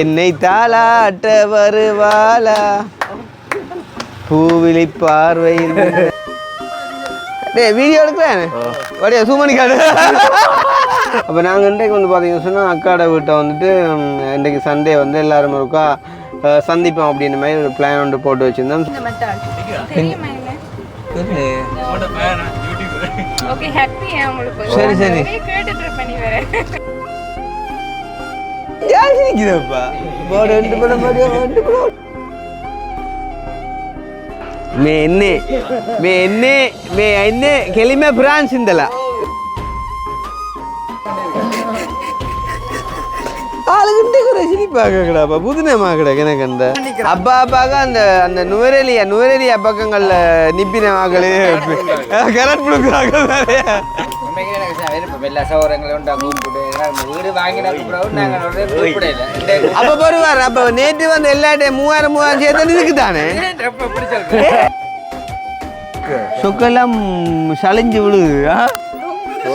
என்னை தாளாட்ட வருவாளா பூவிழி பார்வையில் வீடியோ எடுக்கிறேன் வடியா சூமணிக்காடு. அப்போ நாங்கள் இன்றைக்கு வந்து பார்த்தீங்கன்னு சொன்னால் அக்காட வீட்டை வந்துட்டு இன்றைக்கு சண்டே வந்து எல்லாரும் இருக்கா சந்திப்போம் அப்படின்ற மாதிரி ஒரு பிளான் ஒன்று போட்டு வச்சுருந்தோம். சரி சரி කෙලිම ප්‍රාන්ස් ඉඳලා ஆளுகிட்டே கூட சிரிப்பாக்கடாப்பா புதுனமாக்கடா கிணக்கண்ட அப்பா அப்பாக்க அந்த அந்த நுவரெலியா பக்கங்கள்ல நிப்பின மகளே கரண்ட் கொடுக்குறாங்க அப்ப வருவார். அப்ப நேற்று வந்து எல்லா 3000 சேர்த்து இருக்குதானே சொக்கெல்லாம் சளிஞ்சு விழுது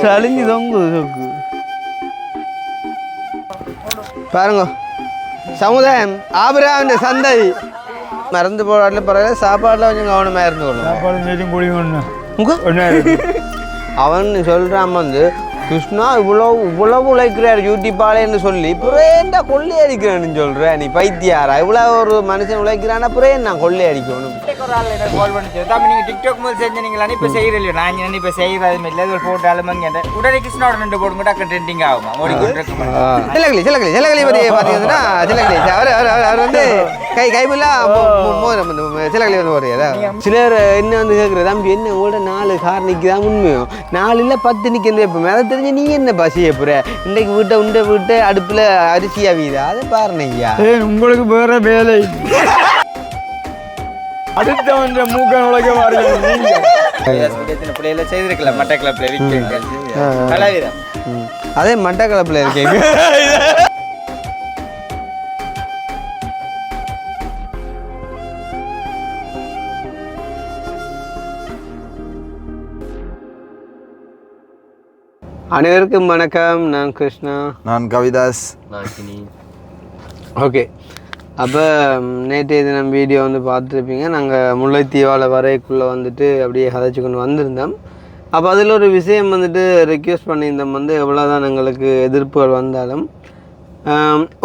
சளிஞ்சு தொங்குது சொக்கு பாருங்க. சமுதாயம் ஆபிரகாமின் சந்தை மறந்து போராடல பரவாயில்ல. சாப்பாடுல கொஞ்சம் கவனமாக இருந்து அவன் சொல்கிறான் வந்து கிருஷ்ணா இவ்வளவு உழைக்கிறார் யூடியூப்பாலேன்னு சொல்லி புறேண்டா கொள்ளை அடிக்கிறான்னு சொல்கிறேன். நீ பைத்தியாரா இவ்வளோ ஒரு மனுஷன் உழைக்கிறான்னா புறேன் நான் கொள்ளை அடிக்கணும். நீங்கள் டிக்டாக் முதல் செஞ்சீங்களா இப்போ செய்கிறீங்க நான் இப்போ செய்கிறது இல்லை போட்டாலும் உடனே கிருஷ்ணாவோட 2 போடுங்க டக்கு ட்ரெண்டிங் ஆகுமா சிலகளி பற்றி பார்த்தீங்கன்னா சிலகளி அவர் வந்து கைமில்லா சிலகளி வந்து போறியதா சிலர் என்ன வந்து கேட்குறது தம்பி என்ன உங்களோட 4 கார் நிற்குதான் உண்மையும் 4 இல்லை 10 நிற்கிறது எப்போ அதை தெரிஞ்சு நீ என்ன பசிய போற இன்றைக்கு வீட்டை அடுப்புல அரிசியா வீதா அதை பாருங்க ஐயா உங்களுக்கு வேற வேலை அடுத்த வந்து மூக்க நுழைக்க பிள்ளைல செய்திருக்கலாம் மட்டக்களப்பில் அதே மட்டக்களப்பில் இருக்கீங்க. அனைவருக்கும் வணக்கம். நான் கிருஷ்ணா. நான் கவிதாஸ். ஓகே, அப்போ நேற்றைய தினம் வீடியோ வந்து பார்த்துருப்பீங்க. நாங்கள் முல்லைத்தீவால் வரைக்குள்ளே வந்துட்டு அப்படியே கதைச்சி கொண்டு வந்திருந்தோம். அப்போ அதில் ஒரு விஷயம் வந்துட்டு ரெக்வெஸ்ட் பண்ணியிருந்தோம் வந்து எவ்வளோதான் எங்களுக்கு எதிர்ப்புகள் வந்தாலும்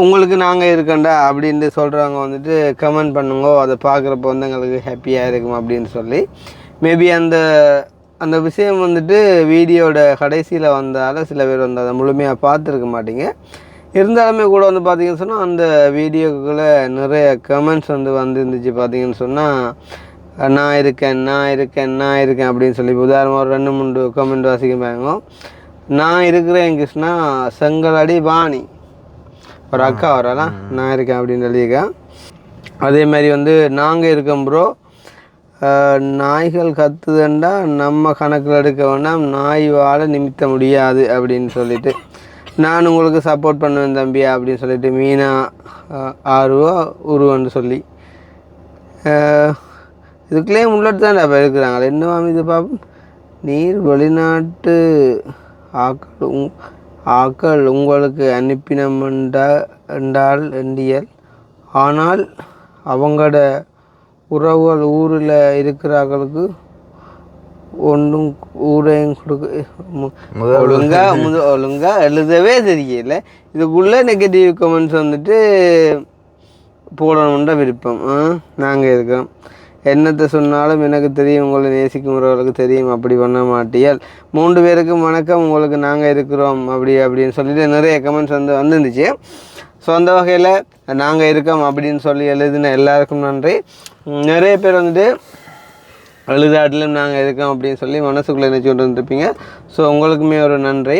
உங்களுக்கு நாங்கள் இருக்கண்டா அப்படின்ட்டு சொல்கிறவங்க வந்துட்டு கமெண்ட் பண்ணுங்க, அதை பார்க்குறப்ப வந்து எங்களுக்கு ஹாப்பியாக இருக்கும் அப்படின்னு சொல்லி. மேபி அந்த விஷயம் வந்துட்டு வீடியோட கடைசியில் வந்தால் சில பேர் வந்து அதை முழுமையாக பார்த்துருக்க மாட்டீங்க. இருந்தாலுமே கூட வந்து பார்த்திங்கன்னு சொன்னால் அந்த வீடியோக்குள்ளே நிறைய கமெண்ட்ஸ் வந்து வந்துருந்துச்சு. பார்த்திங்கன்னு சொன்னால் நான் இருக்கேன் அப்படின்னு சொல்லி உதாரணமாக ஒரு 2-3 கமெண்ட் வாசிக்க நான் இருக்கிறேன் கிருஷ்ணா செங்கலடி வாணி ஒரு அக்கா வரலாம் நான் இருக்கேன் அப்படின்னு சொல்லியிருக்கேன். அதே மாதிரி வந்து நாங்கள் இருக்கோம் ப்ரோ, நாய்கள் கத்துதுண்டா நம்ம கணக்கில் எடுக்க வேண்டாம், நாய் வாழ நிமித்த முடியாது அப்படின்னு சொல்லிட்டு நான் உங்களுக்கு சப்போர்ட் பண்ணுவேன் தம்பியா அப்படின்னு சொல்லிட்டு மீனா ஆர்வா உருவன்னு சொல்லி இதுக்குள்ளே முன்னாடி தான் அப்போ இருக்கிறாங்களே இன்னும் இது பார்ப்போம். நீர் வெளிநாட்டு ஆக்கள் உங்களுக்கு அனுப்பினமென்றால் எண்டியல், ஆனால் அவங்களோட உறவுகள் ஊரில் இருக்கிறார்களுக்கு ஒன்றும் ஊரையும் கொடுக்க ஒழுங்கா எழுதவே தெரியல. இதுக்குள்ளே நெகட்டிவ் கமெண்ட்ஸ் வந்துட்டு போடணுன்ற விருப்பம். நாங்கள் இருக்கோம், என்னத்தை சொன்னாலும் எனக்கு தெரியும், உங்களை நேசிக்கும் உறவுகளுக்கு தெரியும், அப்படி பண்ண மாட்டியால் 3 பேருக்கும் வணக்கம், உங்களுக்கு நாங்கள் இருக்கிறோம் அப்படின்னு சொல்லிட்டு நிறைய கமெண்ட்ஸ் வந்து வந்துருந்துச்சு. ஸோ அந்த வகையில் நாங்கள் இருக்கோம் அப்படின்னு சொல்லி எழுதின எல்லாருக்கும் நன்றி. நிறைய பேர் வந்துட்டு எழுதாட்டிலும் நாங்கள் இருக்கோம் அப்படின்னு சொல்லி மனசுக்குள்ளே நினச்சி கொண்டு வந்துருப்பீங்க. ஸோ உங்களுக்குமே ஒரு நன்றி.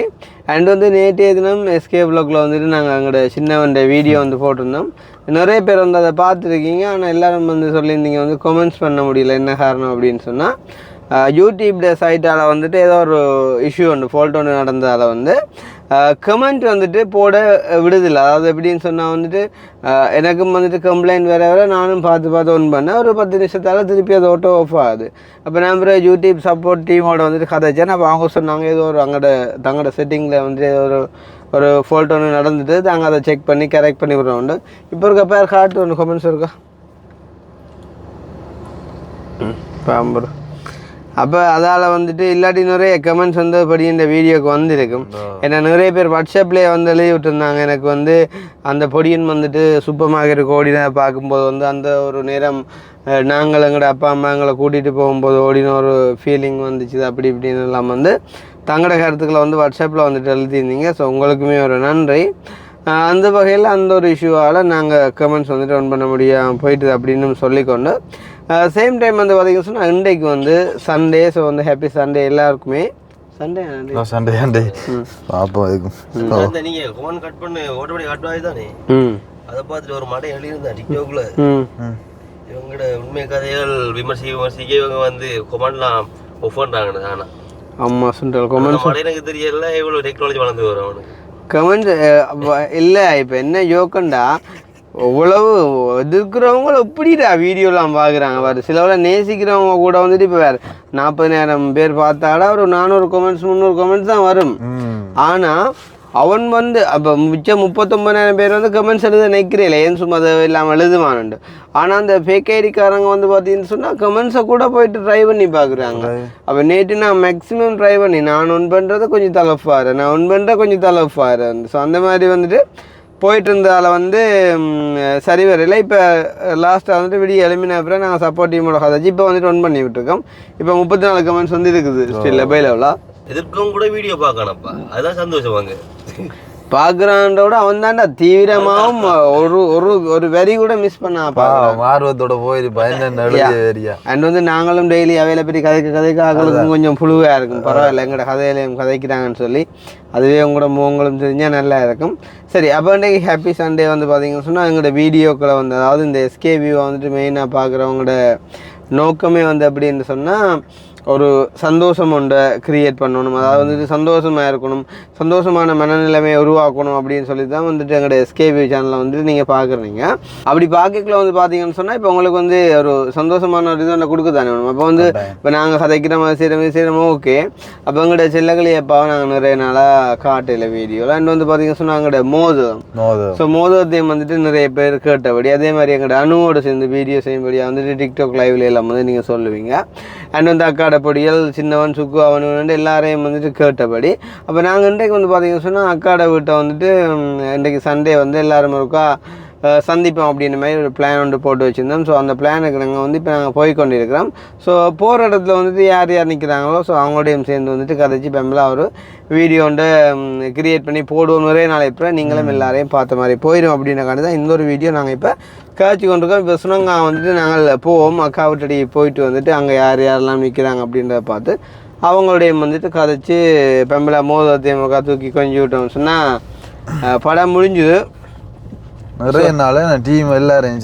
அண்ட் வந்து நேற்றைய தினம் எஸ்கே ப்ளாகில் வந்துட்டு நாங்கள் அங்கோட சின்னவண்ட வீடியோ வந்து போட்டிருந்தோம். நிறைய பேர் வந்து அதை பார்த்துருக்கீங்க. ஆனால் எல்லோரும் வந்து சொல்லியிருந்தீங்க வந்து கமெண்ட்ஸ் பண்ண முடியல, என்ன காரணம் அப்படின்னு சொன்னால் யூடியூப்ட சைட்டால் வந்துட்டு ஏதோ ஒரு இஷ்யூ ஒன்று ஃபால்ட் ஒன்று நடந்ததால் வந்து கமெண்ட் வந்துட்டு போட விடுதில்லை. அதாவது எப்படின்னு சொன்னால் வந்துட்டு எனக்கும் வந்துட்டு கம்ப்ளைண்ட் வர நானும் பார்த்து ஒன் பண்ணேன். ஒரு 10 நிமிஷத்தால் திருப்பி அது ஆட்டோ ஆஃப் ஆகுது. அப்போ நான் யூடியூப் சப்போர்ட் டீமோட வந்துட்டு கதைச்சேன். அப்போ அவங்க சொன்னாங்க ஏதோ ஒரு தங்களோட செட்டிங்கில் வந்துட்டு ஏதோ ஒரு ஒரு ஃபால்ட் ஒன்று நடந்துட்டு நாங்கள் அதை செக் பண்ணி கரெக்ட் பண்ணி விடுறோம் உண்டு. இப்போ இருக்க பேர் காட்டு ஒன்று கமெண்ட்ஸ் இருக்கா பாம்பு. அப்போ அதால் வந்துட்டு இல்லாட்டி நிறைய கமெண்ட்ஸ் வந்து படி இந்த வீடியோக்கு வந்திருக்கும். ஏன்னா நிறைய பேர் வாட்ஸ்அப்லேயே வந்து எழுதி விட்டுருந்தாங்க எனக்கு வந்து அந்த பொடியன் வந்துட்டு சூப்பர் மார்க்கெட்டுக்கு ஓடின பார்க்கும்போது வந்து அந்த ஒரு நேரம் நாங்கள் எங்களோட அப்பா அம்மா எங்களை கூட்டிகிட்டு போகும்போது ஓடின ஒரு ஃபீலிங் வந்துச்சு அப்படி இப்படின்னு எல்லாம் வந்து தங்களோட கருத்துக்களை வந்து வாட்ஸ்அப்பில் வந்துட்டு எழுதியிருந்தீங்க. ஸோ உங்களுக்குமே ஒரு நன்றி. அந்த வகையில் அந்த ஒரு இஷ்யூவால் நாங்கள் கமெண்ட்ஸ் வந்துட்டு ரன் பண்ண முடியாமல் போயிட்டுது அப்படின்னு சொல்லிக்கொண்டு சேம் டைம் வந்து பார்த்தீங்கன்னு சொன்னால் இன்றைக்கு வந்து சண்டே. ஸோ வந்து ஹாப்பி சண்டே எல்லாருக்குமே. சண்டே சண்டே பார்ப்போம் அதுக்கும் நீங்கள் ஃபோன் கட் பண்ணு ஓட்டப்படி காட்டுவாய் தானே. அதை பார்த்துட்டு ஒரு மடை எழுதியிருந்தேன் டிக்டாக்ல. இவங்களோட உண்மை கதைகள் விமர்சிக்க இவங்க வந்து கொமெண்ட்லாம் ஒஃப் பண்ணுறாங்க. ஆனால் ஆமாம் சுண்டல் கொமெண்ட் எனக்கு தெரியல இவ்வளோ டெக்னாலஜி வளர்ந்து வரும் அவனுக்கு கமெண்ட் இல்லை. இப்போ என்ன யோக்கண்டா இவ்வளவு எதிர்க்கிறவங்கள எப்படிடா வீடியோலாம் பார்க்குறாங்க பாரு. சிலவில் நேசிக்கிறவங்க கூட வந்துட்டு இப்போ வேறு 40,000 பேர் பார்த்தாடா ஒரு 400 கமெண்ட்ஸ் 300 கமெண்ட்ஸ் தான் வரும். ஆனால் அவன் வந்து அப்போ மிச்சம் 39,000 பேர் வந்து கமெண்ட்ஸ் எழுத நிற்கிறேன் ஏன் சும்மா அதை இல்லாமல் எழுதுவானுண்டு. ஆனால் அந்த ஃபேக் ஐடிக்காரங்க வந்து பார்த்தீங்கன்னு சொன்னால் கமெண்ட்ஸை கூட போயிட்டு ட்ரை பண்ணி பார்க்குறாங்க. அப்போ நேற்று நான் மேக்ஸிமம் ட்ரை பண்ணி நான் ஒன் பண்ணுறதை கொஞ்சம் தலஃபாரு நான் ஒன் பண்ணுற கொஞ்சம் தலஃபாரு வந்து. ஸோ அந்த மாதிரி வந்துட்டு போயிட்டு இருந்ததால் வந்து சரி வரையில். இப்போ லாஸ்ட்டாக வந்துட்டு விடிய எலிமினா அப்புறம் நாங்கள் சப்போர்ட் டீமோட கதைச்சு இப்போ வந்துட்டு ஒன் பண்ணி விட்டுருக்கோம். இப்போ 34 கமெண்ட்ஸ் வந்து இருக்குது ஸ்டில் பைலவில். எதிர்க்கவும் கூட வீடியோ பார்க்கணும்ப்பா, அதுதான் சந்தோஷமாங்க. பார்க்குறான்றோட அவன் தான்டா தீவிரமாகவும் ஒரு ஒரு ஒரு வரி கூட மிஸ் பண்ணாப்பா ஆர்வத்தோட போயிருப்பா என்ன. அண்ட் வந்து நாங்களும் டெய்லி அவையில பற்றி கதைக்க ஆக்களுக்கும் கொஞ்சம் புழுவாக இருக்கும். பரவாயில்ல எங்களோட கதையிலையும் கதைக்கிறாங்கன்னு சொல்லி அதுவே உங்களோட முகங்களும் தெரிஞ்சால் நல்லா இருக்கும். சரி, அப்போ இன்றைக்கி ஹாப்பி சண்டே வந்து பார்த்தீங்கன்னு சொன்னால் எங்களோட வீடியோக்களை வந்து அதாவது இந்த எஸ்கேவியூவை வந்துட்டு மெயினாக பார்க்குறவங்களோட நோக்கமே வந்து அப்படின்னு சொன்னால் ஒரு சந்தோஷம் ஒன்றை க்ரியேட் பண்ணணும். அதாவது வந்துட்டு சந்தோஷமாக இருக்கணும், சந்தோஷமான மனநிலைமையை உருவாக்கணும் அப்படின்னு சொல்லி தான் வந்துட்டு எங்களோட எஸ்கேபி சேனலில் வந்துட்டு நீங்கள் பார்க்குறீங்க. அப்படி பார்க்கல வந்து பார்த்தீங்கன்னு சொன்னால் இப்போ உங்களுக்கு வந்து ஒரு சந்தோஷமான ஒரு இது ஒன்று கொடுக்க தானே வேணும். அப்போ வந்து இப்போ நாங்கள் கதைக்கிற மாதிரி செய்கிறோமோ ஓகே. அப்போ எங்களோட செல்லங்களி அப்பாவை நாங்கள் நிறைய நாளாக காட்டையில் வீடியோவில் அண்ட் வந்து பார்த்தீங்கன்னு சொன்னால் எங்களோட மோதம். ஸோ மோதத்தையும் வந்துட்டு நிறைய பேர் கேட்டபடி அதே மாதிரி எங்களோட அணுவோடு சேர்ந்து வீடியோ செய்யும்படியாக வந்துட்டு டிக்டாக் லைவ்ல எல்லாம் வந்து நீங்கள் சொல்லுவீங்க. அண்ட் வந்து அக்காட பொடியல் சின்னவன் சுக்கு அவன் எல்லாரையும் வந்துட்டு கேட்டபடி அப்போ நாங்கள் இன்றைக்கு வந்து பார்த்தீங்கன்னு சொன்னால் அக்காட வீட்டை வந்துட்டு இன்றைக்கு சண்டே வந்து எல்லோரும் இருக்கா சந்திப்போம் அப்படின்ற மாதிரி ஒரு பிளான் ஒன்று போட்டு வச்சுருந்தோம். ஸோ அந்த பிளானுக்கு நாங்கள் வந்து இப்போ நாங்கள் போய்கொண்டிருக்கிறோம். ஸோ போகிற இடத்துல வந்துட்டு யார் யார் நிற்கிறாங்களோ ஸோ அவங்களோடையும் சேர்ந்து வந்துட்டு கதைச்சி பெம்பலாக ஒரு வீடியோ ஒன்று க்ரியேட் பண்ணி போடுவோம். நிறைய நாள் இப்போ நீங்களும் எல்லாரையும் பார்த்த மாதிரி போயிடும் அப்படின்றக்காண்டி தான் இந்த ஒரு வீடியோ நாங்கள் இப்போ காய்ச்சி கொண்டிருக்கோம். இப்போ சுனங்கா வந்துட்டு நாங்கள் போவோம் அக்கா விட்டடி போயிட்டு வந்துட்டு அங்கே யார் யாரெல்லாம் நிற்கிறாங்க அப்படின்றத பார்த்து அவங்களோடையும் வந்துட்டு கதைச்சி பெம்பலா மோதத்தையும் தூக்கி கொஞ்சம் விட்டோம் சொன்னால் படம் முடிஞ்சுது. நிறைய நாள் டீம் எல்லாரையும்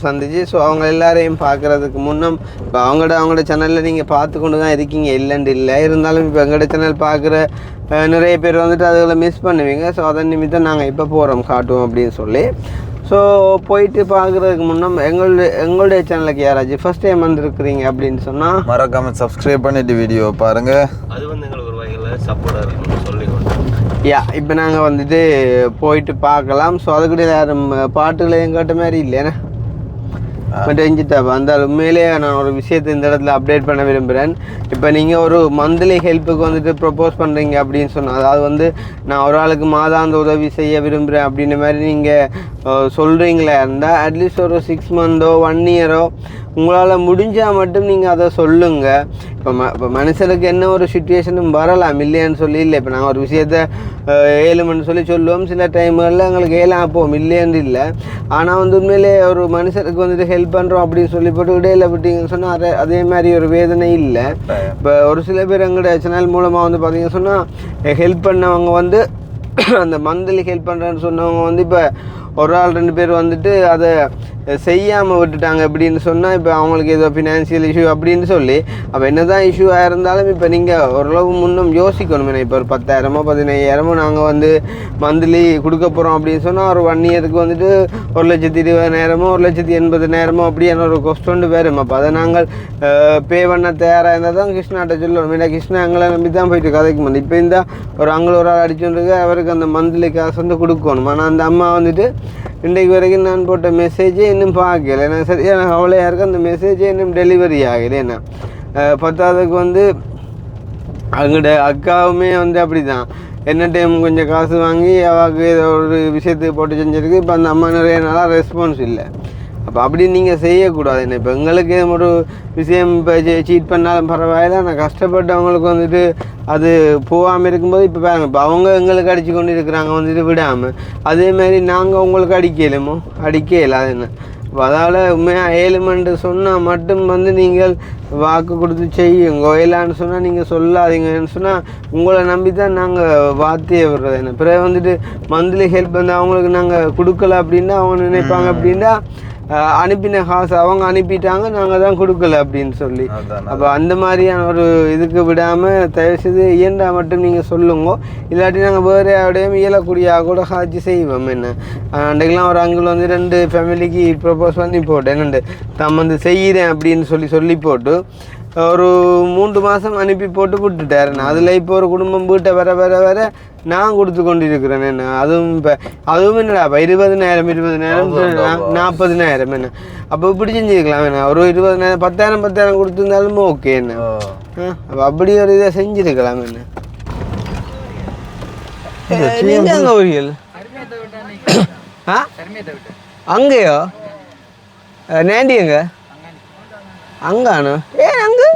சந்திச்சு ஸோ அவங்க எல்லாரையும் பார்க்குறதுக்கு முன்னம் இப்போ அவங்களோட சேனலில் நீங்கள் பார்த்து கொண்டு தான் இருக்கீங்க இல்லைன்னு இல்லை. இருந்தாலும் இப்போ எங்களோட சேனல் பார்க்குற நிறைய பேர் வந்துட்டு அதில் மிஸ் பண்ணுவீங்க. ஸோ அதன் நிமித்தம் நாங்கள் இப்போ போகிறோம் காட்டுவோம் அப்படின்னு சொல்லி. ஸோ போயிட்டு பார்க்குறதுக்கு முன்னம் எங்களுடைய சேனலுக்கு யாராச்சும் ஃபர்ஸ்ட் டைம் வந்துருக்குறீங்க அப்படின்னு சொன்னால் மறக்காமல் சப்ஸ்கிரைப் பண்ணிவிட்டு வீடியோ பாருங்கள். அது வந்து எங்களுக்கு ஒரு வகையில் சப்போர்ட்டாக இருக்குன்னு சொல்லிக்கொண்டு இப்போ நாங்கள் வந்துட்டு போயிட்டு பார்க்கலாம். ஸோ அதுக்கிட்ட யாரும் பாட்டுகளையும் கேட்ட மாதிரி இல்லைண்ணே பட் எஞ்சிட்டாப்பா அந்த உண்மையிலேயே நான் ஒரு விஷயத்தை இந்த இடத்துல அப்டேட் பண்ண விரும்புகிறேன். இப்போ நீங்கள் ஒரு மந்த்லி ஹெல்ப்புக்கு வந்துட்டு ப்ரப்போஸ் பண்ணுறீங்க அப்படின்னு சொன்னால் அதாவது வந்து நான் ஒரு ஆளுக்கு மாதாந்த உதவி செய்ய விரும்புகிறேன் அப்படின்ற மாதிரி நீங்கள் சொல்கிறீங்களா இருந்தால் அட்லீஸ்ட் ஒரு 6 மந்த்தோ 1 இயரோ உங்களால் முடிஞ்சால் மட்டும் நீங்கள் அதை சொல்லுங்கள். இப்போ மனுஷனுக்கு என்ன ஒரு சுச்சுவேஷனும் வரலாம் இல்லையான்னு சொல்லி இல்லை. இப்போ நாங்கள் ஒரு விஷயத்த 7 மணி சொல்லி சொல்லுவோம், சில டைம்களில் எங்களுக்கு 7 போவோம் இல்லையான்னு இல்லை. ஆனால் வந்து உண்மையிலே ஒரு மனுஷனுக்கு வந்துட்டு ஹெல்ப் பண்ணுறோம் அப்படின்னு சொல்லி போட்டு இடையில விட்டீங்கன்னு சொன்னால் அதே மாதிரி ஒரு வேதனை இல்லை. இப்போ ஒரு சில பேர் எங்களோட சேனல் மூலமாக வந்து பார்த்தீங்கன்னு சொன்னால் ஹெல்ப் பண்ணவங்க வந்து அந்த மந்த்லி ஹெல்ப் பண்ணுறேன்னு சொன்னவங்க வந்து இப்போ ஒரு ஆள் 2 பேர் வந்துட்டு அதை செய்யாமல் விட்டுட்டாங்க அப்படின்னு சொன்னால் இப்போ அவங்களுக்கு ஏதோ ஃபினான்ஷியல் இஷ்யூ அப்படின்னு சொல்லி அப்போ என்ன தான் இஷ்யூவாக இருந்தாலும் இப்போ நீங்கள் ஓரளவு முன்னும் யோசிக்கணும். இப்போ ஒரு 10,000 15,000 நாங்கள் வந்து மந்த்லி கொடுக்க போகிறோம் அப்படின்னு சொன்னால் ஒரு 1 இயருக்கு வந்துட்டு 1,20,000 1,80,000 அப்படியான ஒரு கொஸ்ட் வரும். அப்போ அதை நாங்கள் பே பண்ண தயாராக இருந்தால் தான் கிருஷ்ணாட்ட சொல்லணும். ஏன்னா கிருஷ்ணா எங்களை நம்பி தான் போயிட்டு கதைக்கு வந்து இப்போ இந்த ஒரு அங்கே ஒரு ஆள் அடிச்சுருக்கு அவருக்கு அந்த மந்த்லி காசு வந்து கொடுக்கணும். ஆனால் அந்த அம்மா வந்துட்டு இன்றைக்கு வரைக்கும் நான் போட்ட மெசேஜே இன்னும் பார்க்கல. ஏன்னா சரியான கவலையாக இருக்குது, அந்த மெசேஜே இன்னும் டெலிவரி ஆகலை. ஏன்னா 10ஆவதுக்கு வந்து அங்கிட்ட அக்காவுமே வந்து அப்படி தான் என்ன டைம் கொஞ்சம் காசு வாங்கி அவாவுக்கு ஏதோ ஒரு விஷயத்துக்கு போட்டு செஞ்சுருக்கு. இப்போ அந்த அம்மா நிறைய நாளாக ரெஸ்பான்ஸ் இல்லை. அப்போ அப்படி நீங்கள் செய்யக்கூடாது. என்ன இப்போ எங்களுக்கு ஒரு விஷயம் இப்போ சீட் பண்ணாலும் பரவாயில்ல, நான் கஷ்டப்பட்டவங்களுக்கு வந்துட்டு அது போகாமல் இருக்கும்போது இப்போ பாருங்க, இப்போ அவங்க எங்களுக்கு அடித்து கொண்டு இருக்கிறாங்க வந்துட்டு விடாமல். அதேமாதிரி நாங்கள் உங்களுக்கு அடிக்கலுமோ அடிக்கல. அது என்ன அதால் உண்மையாக ஏழுமன்று சொன்னால் மட்டும் வந்து நீங்கள் வாக்கு கொடுத்து செய்யுங்க. இல்லைன்னு சொன்னால் நீங்கள் சொல்லாதீங்கன்னு சொன்னால் உங்களை நம்பி தான் நாங்கள் வார்த்தையை விடுறது. என்ன பிறகு வந்துட்டு மந்த்லி ஹெல்ப் வந்து அவங்களுக்கு நாங்கள் கொடுக்கல அப்படின்னா அவங்க நினைப்பாங்க அப்படின்னா அனுப்பின காசு அவங்க அனுப்பிட்டாங்க நாங்கள் தான் கொடுக்கல அப்படின்னு சொல்லி. அப்போ அந்த மாதிரியான ஒரு இதுக்கு விடாமல் தயவுசெய்து இயன்றா மட்டும் நீங்கள் சொல்லுங்க. இல்லாட்டி நாங்கள் வேறு யாரோடையும் இயலக்கூடிய கூட காட்சி செய்வோம். என்ன அன்றைக்கெலாம் ஒரு அங்கிள் வந்து 2 ஃபேமிலிக்கு ப்ரப்போஸ் பண்ணி போட்டு என்னண்டு தான் வந்து செய்கிறேன் அப்படின்னு சொல்லி போட்டு ஒரு 3 மாதம் அனுப்பி போட்டு விட்டுட்டார். அதில் இப்போ ஒரு குடும்பம் வீட்டை வர நான் கொடுத்து கொண்டு இருக்கிறேன். என்ன அதுவும் என்னடா இப்போ 20,000 40,000 என்ன அப்போ இப்படி செஞ்சுருக்கலாம். என்ன ஒரு 20,000 10,000 கொடுத்துருந்தாலும் ஓகே. என்ன அப்போ அப்படி ஒரு இதை செஞ்சுருக்கலாம். என்ன நீங்கள் ஊரியல் அங்கேயோ நேண்டி எங்க அங்கானோ அங்கே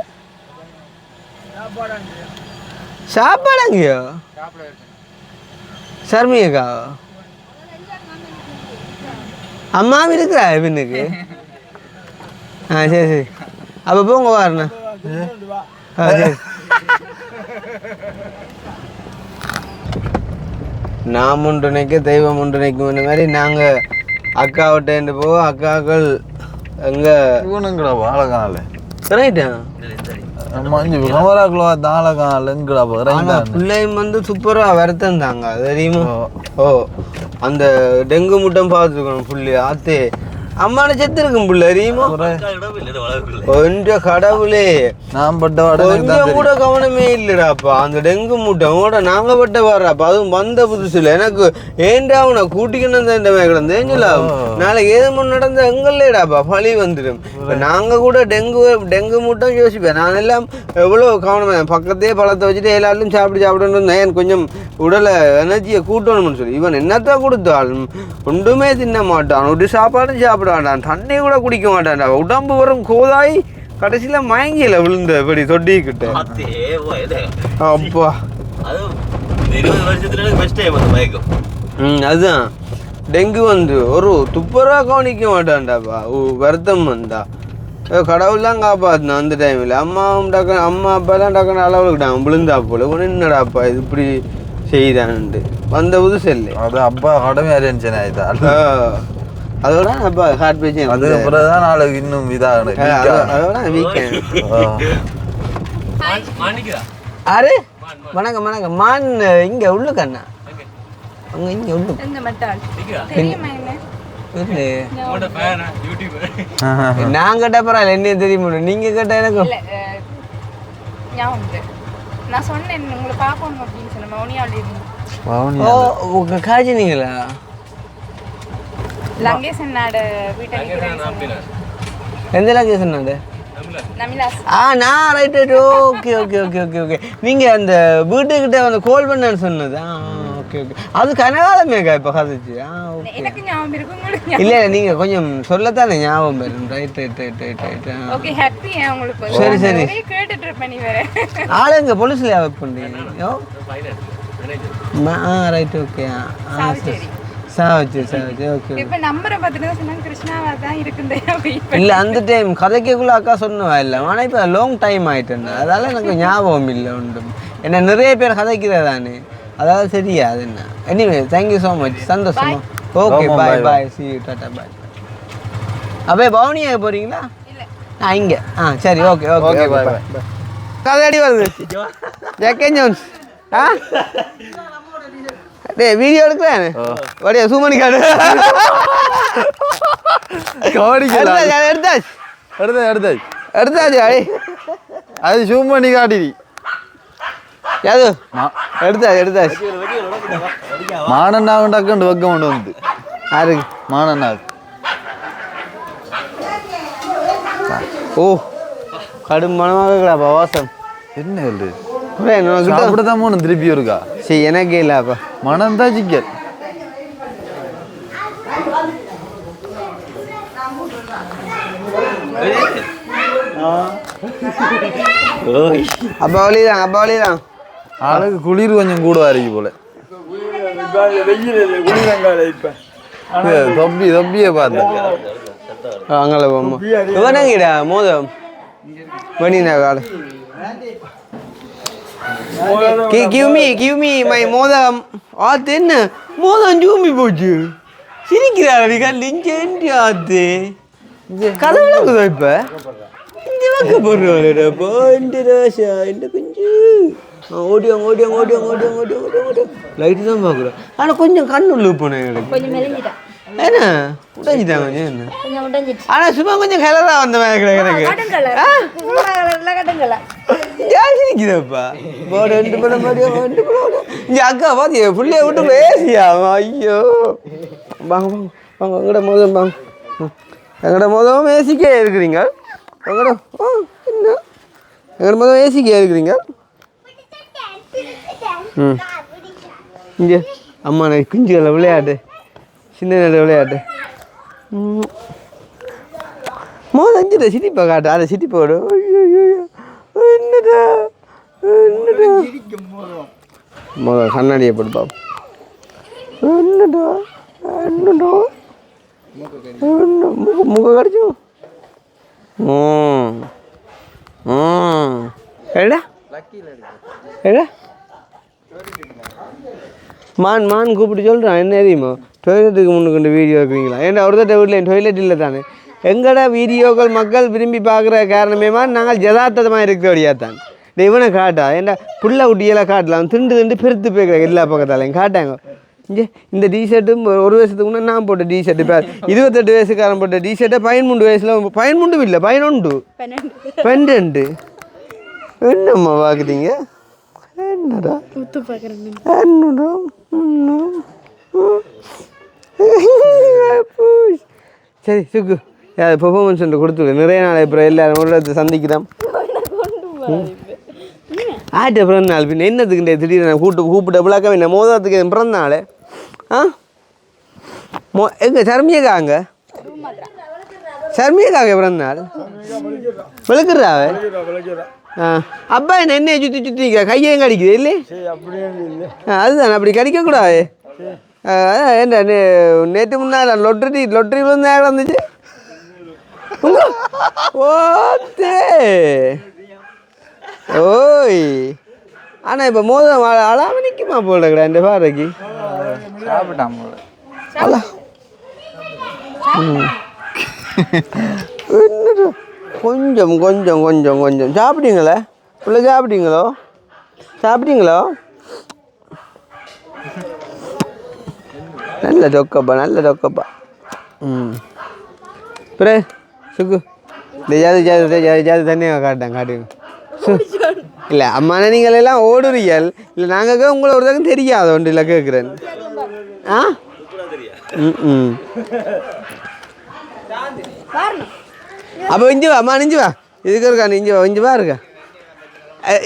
சாப்பாடு அங்கேயோ சர்மியக்கா அம்மாவும் இருக்கிறா பின்னுக்கு சரி அப்போ போங்க வாருண்ணா சரி. நான் ஒன்றுனைக்க தெய்வம் ஒன்றுனைக்கும் இந்த மாதிரி நாங்கள் அக்காவிட்டேந்து போவோம். அக்காக்கள் எங்கே இவனுங்கடா வாழகால ரைட்டா பிள்ளையும் வந்து சூப்பராக வருத்தம் தாங்க தெரியுமா. அந்த டெங்கு முட்டம் பார்த்துருக்கணும் புள்ளி ஆத்தே அம்மான செத்து இருக்கும் புள்ள தெரியுமா. கொஞ்சம் கடவுளே நான் பட்ட கொஞ்சம் கூட கவனமே இல்லைடாப்பா. அந்த டெங்கு மூட்டை நாங்க பட்ட வர்றாப்பா. அதுவும் வந்த புதுசுல எனக்கு ஏன்டா அவனை கூட்டிக்கணும் இந்த கிடந்து ஏஞ்சலா நாளைக்கு ஏதோ முன் நடந்த எங்கள்லேடாப்பா பழி வந்துடும். இப்போ நாங்கள் கூட டெங்கு மூட்டம் யோசிப்பேன். நான் எல்லாம் எவ்வளோ கவனமாக பக்கத்தையே பழத்தை வச்சுட்டு எல்லாரும் சாப்பிடணும். எனக்கு கொஞ்சம் உடலை எனர்ஜியை கூட்டணும்னு சொல்லி இவன் என்னத்தான் கொடுத்தாலும் ஒன்றுமே தின்ன மாட்டான். ஒரு சாப்பாடும் சாப்பிட மாட்டான், தண்ணி கூட குடிக்க மாட்டான்டா. உடம்பு வரும் கோதாய் கடைசியில் மயங்கியில விழுந்த இப்படி தொட்டிக்கிட்ட. அப்பா அதுதான் டெங்கு வந்து ஒரு துப்புரவா கவனிக்க மாட்டான்டாப்பா. வருத்தம் வந்தா கடவுள்லாம் காப்பாற்றினான் அந்த டைமில். அம்மா அப்பாலாம் டக்குன்னு அளவுக்கிட்டாங்க விழுந்தா போல. என்னடாப்பா இது இப்படி செய்தான்ட்டு வந்த புதுசு இல்லை. அது அப்பா கடமையாக டென்ஷன் ஆயிட்டா. அதோட அப்பா ஹார்ட் பேஜ் அது அப்புறம் தான் நாளைக்கு இன்னும் இதாகணும். அதோட வீக்கெண்ட் அரு வணக்கம் வணக்கம் மான் இங்கே உள்ளுக்கு அண்ணா அங்கே இங்கே உள்ளுக்கு நான் கேட்ட பரவாயில்ல என்ன தெரிய முடியும். நீங்கள் கேட்டால் எனக்கு நான் சொன்னேன் உங்களை பார்க்கணும் அப்படின்னு சொன்னேன். மௌனியாவில் ஓ காய்ச்சினீங்களா லங்கேசன் நாடு வீட்டை எந்த லங்கேசன் நாடு நான் right okay okay okay okay okay நீங்கள் அந்த வீட்டுக்கிட்ட வந்து கால் பண்ணேன்னு சொன்னது. ஓகே ஓகே அது கனகாலமேக்கா இப்போ கதைச்சு. ஓகே எனக்கு ஞாபகம் இருக்கும். இல்லை நீங்கள் கொஞ்சம் சொல்லத்தானே ஞாபகம் வரும். Right right right right right okay happy உங்களுக்கு. சரி சரி கேட்டுட்டு இருப்பேன். நீ வேற ஆளுங்க போலீஸ்ல ஒர்க் பண்ணுறீங்க. ரைட் ஓகே சாவச்சு ஓகே. இப்போ நம்பரை பார்த்துட்டு தான் சொன்னாங்க கிருஷ்ணாவா தான் இருக்குந்தே. இல்லை அந்த டைம் கதைக்குள்ளே அக்கா சொன்னவா இல்லை. ஆனால் இப்போ லாங் டைம் ஆகிட்டேன். அதால் எனக்கு ஞாபகம் இல்லை ஒன்றும். என்ன நிறைய பேர் கதைக்கிறதானே அதாவது சரியா அது என்ன. Anyway thank you so much. சந்தோஷமா. Okay bye bye see you tata bye. அப்போ பவுனியாக போகிறீங்களா? இங்கே சரி okay okay okay bye bye கதையடி வருது ஜக்கன் ஜோன்ஸ் வீடியோ எடுக்கிறேன் வடியா சூமணி காடு எடுத்தாச்சு அது ஜூம் பண்ணி காட்டி யாது எடுத்தாச்சு மானண்ணா டக்குண்டு வைக்க கொண்டு வந்து யாருக்கு மானண்ணா ஓ கடும் மனமாகப்பா வாசம் என்ன இல்லை அப்படிதான் அப்படிதான் போகணும் திருப்பி இருக்கா சரி எனக்கே இல்லப்பா மனம் தான் சிக்கல் அப்பா வழிதான் ஆளுக்கு குளிர் கொஞ்சம் கூடவா இருக்கு போல தொப்பியே பார்த்தேன் அங்கே போமா இவனங்கடா மோதம் வணினா காடு give me my மோதம் ஆத்து என்ன மோதம் ஜூமி போச்சு சிரிக்கிறாரு லிஞ்சேன்டி ஆத்து கதை விளக்குதோ இப்ப இந்த வைக்க போடுறாடப்பா இந்த ராசா இந்த குஞ்சு ஓடியாங்க லைட்டு தான் பார்க்குறேன் ஆனால் கொஞ்சம் கண்ணு உள்ளு போனேன் எனக்கு கொஞ்சம் மெலிஞ்சிட்டா என்ன உடைஞ்சிட்டாங்க கொஞ்சம் என்ன கொஞ்சம் உடைஞ்சிட்டு ஆனால் சும்மா கொஞ்சம் கலராக வந்த மாதிரி எனக்கு கட்டுங்கல கட்டுங்கல ஜாஸ்தி நிற்குதப்பா ரெண்டு படம் இங்கே அக்கா பாத்தியா பிள்ளைய விட்டு பேசியா ஐயோ வாங்க வாங்க வாங்க எங்கட மோதம் வாங்க எங்கட மோதம் ஏசிக்கே இருக்கிறீங்க எங்கட என்ன எங்கட மோதம் ஏசிக்கே இருக்கிறீங்க ம் இங்கே அம்மா நான் குஞ்சுகளை விளையாட்டு சின்ன நேரம் விளையாட்டு மோதம் அஞ்சுடா சிரிப்பா காட்டு அதை சிரிப்போடு என்னடா மோதம் கண்ணாடியை போடுப்பா என்னடா முக கடிச்சோம் ஏடா ஏடா மான் கூப்பிட்டு சொல்கிறான் என்ன தெரியுமா டொய்லெட்டுக்கு முன்னுக்கு வீடியோ இருக்கிறீங்களா ஏன்னா ஒருத்தட்ட வீட்டில் டொய்லெட் இல்லை தானே எங்கடா வீடியோக்கள் மக்கள் விரும்பி பார்க்குற காரணமேமா நாங்கள் யதார்த்தமாக இருக்கிறபடியா தான் இவனை காட்டா ஏன்னா புள்ள குட்டியெல்லாம் காட்டலாம் திண்டு பெருத்து போய்க்கிறேன் எல்லா பக்கத்தாலையும் காட்டாங்க இங்கே இந்த டிஷர்ட்டும் ஒரு வருஷத்துக்கு முன்னே நான் போட்ட டிஷர்ட் இப்போ 28 வயசுக்காரன் போட்ட டிஷர்ட்டை 13 வயசில் 13 இல்லை 12 என்னம்மா பார்க்குறீங்க என்னடா என்னடா சரி சுக்கு பெர்ஃபார்மன்ஸ் ஒன்று கொடுத்துடு நிறைய நாள் அப்புறம் எல்லாரும் ஒரு இடத்தை சந்திக்கிறோம் ஆட்டு பிறந்த நாள் பின்ன என்னத்துக்கு திடீர்னு நான் கூப்பிட்ட விழாக்க என்ன மோதத்துக்கு பிறந்த நாள் எங்க சர்மியக்காங்க பிறந்த நாள் விளக்குறாவே அப்பா என்ன சுற்றி கையையும் கடிக்குது இல்லை அதுதான் அப்படி கடிக்கக்கூடாது என்ன நேற்று முன்னாள் லொட்டரி விழுந்து வந்துச்சு ஓய் ஆனால் இப்போ மோதம் அழாம நிற்குமா போல இந்த பாறைக்கு சாப்பிட்டான் போல அல்ல கொஞ்சம் கொஞ்சம் கொஞ்சம் கொஞ்சம் சாப்பிட்டீங்களே உள்ள சாப்பிட்டீங்களோ நல்ல தொக்கப்பா பிரே சுக்கு ஜாதி தண்ணியாக காட்டுங்க இல்லை அம்மா நீங்கள் எல்லாம் ஓடுறீங்கள் இல்லை நாங்கள் உங்களை ஒரு தக்கம் தெரியாது ஒன்று இல்லை கேட்குறேன் அப்போ இஞ்சி வா அம்மா நெஞ்சு வா இதுக்கு இருக்கா இஞ்சி வா இருக்கா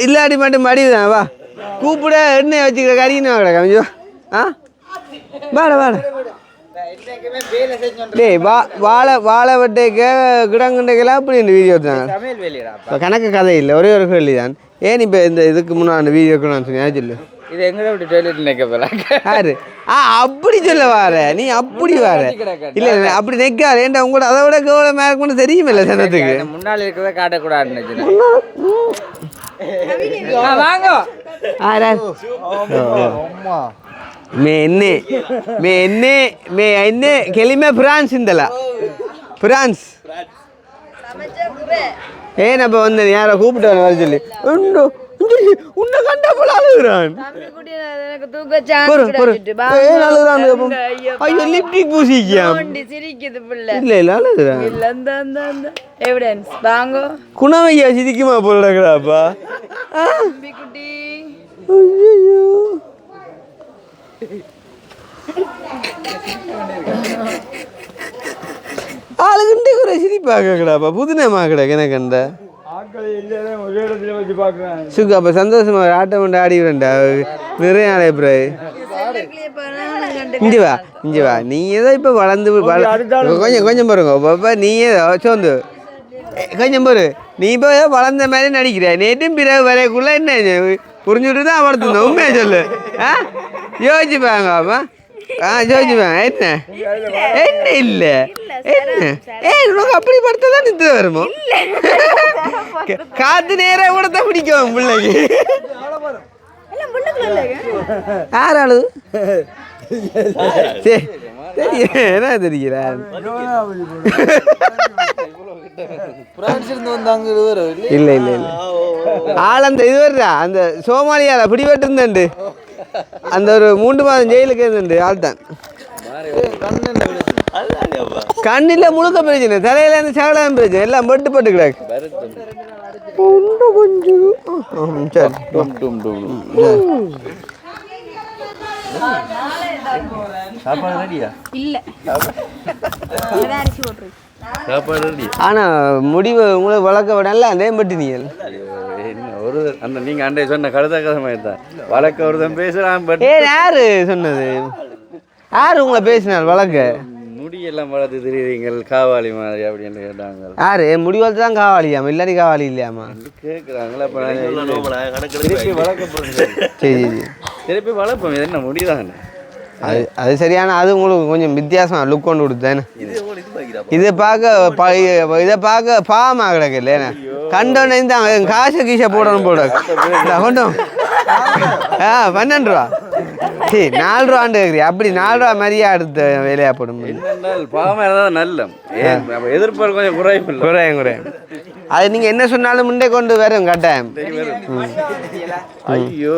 இல்லாடி மட்டும் மடிவுதான் வா கூப்பிட எண்ணெய் வச்சுக்கிற கறின்னு கிடக்கா இஞ்சி வா வாட டேய் வாழை வெட்டைக்க கிடங்குண்டைக்கெல்லாம் அப்படி இந்த வீடியோ தான் இப்போ கணக்கு கதை இல்லை ஒரே ஒரு கேள்வி தான் ஏன் இப்போ இந்த இதுக்கு முன்னாடி வீடியோக்கு நான் சொன்னேன் சொல்லு இது எங்களை விட்டு டொய்லெட் நிற்க போல யாரு அப்படி சொல்ல வார நீ அப்படி வார இல்லை அப்படி நிற்காது ஏன்டா உங்களோட அதை விட எவ்வளோ மேற்கொண்டு தெரியுமில்ல சனத்துக்கு முன்னால் இருக்கிறத காட்டக்கூடாதுன்னு வாங்க मैं इन्ने केली में फ्रांस इंदला பிரான்ஸ் ஏன் அப்போ வந்து யாரை கூப்பிட்டு வர சொல்லி உன்னை கண்டா போல அழுகுறான் ஏன் அழுகுறான் ஐயோ லிப்டிக் பூசிக்காம் இல்லை இல்லை அழுகுறான் குணமையா சிரிக்குமா போலடாப்பா ஐயோ ஆளுகிட்ட குறை சிரிப்பாக கிடாப்பா புதுனமா கிடக்கு எனக்கு அந்த சுக்கு அப்போ சந்தோஷமா ஆட்டம் கொண்டு ஆடி விடண்டா நிறைய நாள் எப்படி இஞ்சி வா நீ ஏதோ இப்போ வளர்ந்து கொஞ்சம் பாருங்க பாப்பா நீ ஏதோ சோந்து கொஞ்சம் பாரு நீ இப்போ ஏதோ வளர்ந்த மாதிரி நடிக்கிற நேற்றும் பிறகு வரைக்குள்ள என்ன புரிஞ்சுட்டு தான் வளர்த்துருந்தோம் உண்மையா சொல்லு யோசிச்சுப்பாங்க அப்பா யோசிச்சுப்பாங்க என்ன என்ன இல்லை என்ன உனக்கு அப்படி படுத்த தான் நிறுத்த வருமோ காத்து நேரம் கூட தான் பிடிக்கும் பிள்ளைக்கு யாராளு சரி என்ன தெரிகிறான் இல்லை இல்லை இல்லை ஆள் அந்த இது வர்றா அந்த சோமாலியால பிடிபட்டு இருந்தேன் அந்த ஒரு 3 மாதம் ஜெயிலுக்கு இருந்துண்டு ஆள் தான் கண்ணில் முழுக்க பிரச்சனை தலையில இருந்து சகலம் பிரச்சனை எல்லாம் பட்டு கிடக்கு கொஞ்சம் சாப்பாடு ரெடியா இல்ல சாப்பாடு ரெடி ஆனா முடிவு உங்களுக்கு வளர்க்க விடல அதே பட்டு நீங்கள் ஒரு அந்த நீங்க அண்டை சொன்ன கழுத கதை தான் வழக்க ஒருத்தன் பேசுறான் பட் யாரு சொன்னது யாரு உங்களை பேசினார் வழக்க முடியெல்லாம் வளர்த்து தெரியுறீங்கள் காவாலி மாதிரி அப்படின்னு கேட்டாங்க யாரு முடிவளத்து தான் காவாலியாமா இல்லாடி காவாலி இல்லையாமா கேட்குறாங்களா திருப்பி வளர்க்க சரி திருப்பி வளர்ப்போம் இது என்ன முடிதானே அது சரியான அது உங்களுக்கு கொஞ்சம் வித்தியாசமாக லுக் கொண்டு கொடுத்தேன்னு இதை பார்க்க பாவமாக கிடக்கு இல்லைண்ணே கண்டோன்னு தான் காசு கீசை போடணும் போட கொண்டோம் 12 ரூபா சரி 4 ரூபாண்டு கேட்குறீ அப்படி 4 ரூபா மாதிரியே அடுத்த வேலையாக போடும் பாவமாக இருந்தால் நல்ல எதிர்பார்ப்பு கொஞ்சம் குறையும் அது நீங்கள் என்ன சொன்னாலும் முண்டே கொண்டு வரும் கட்டாயம் ஐயோ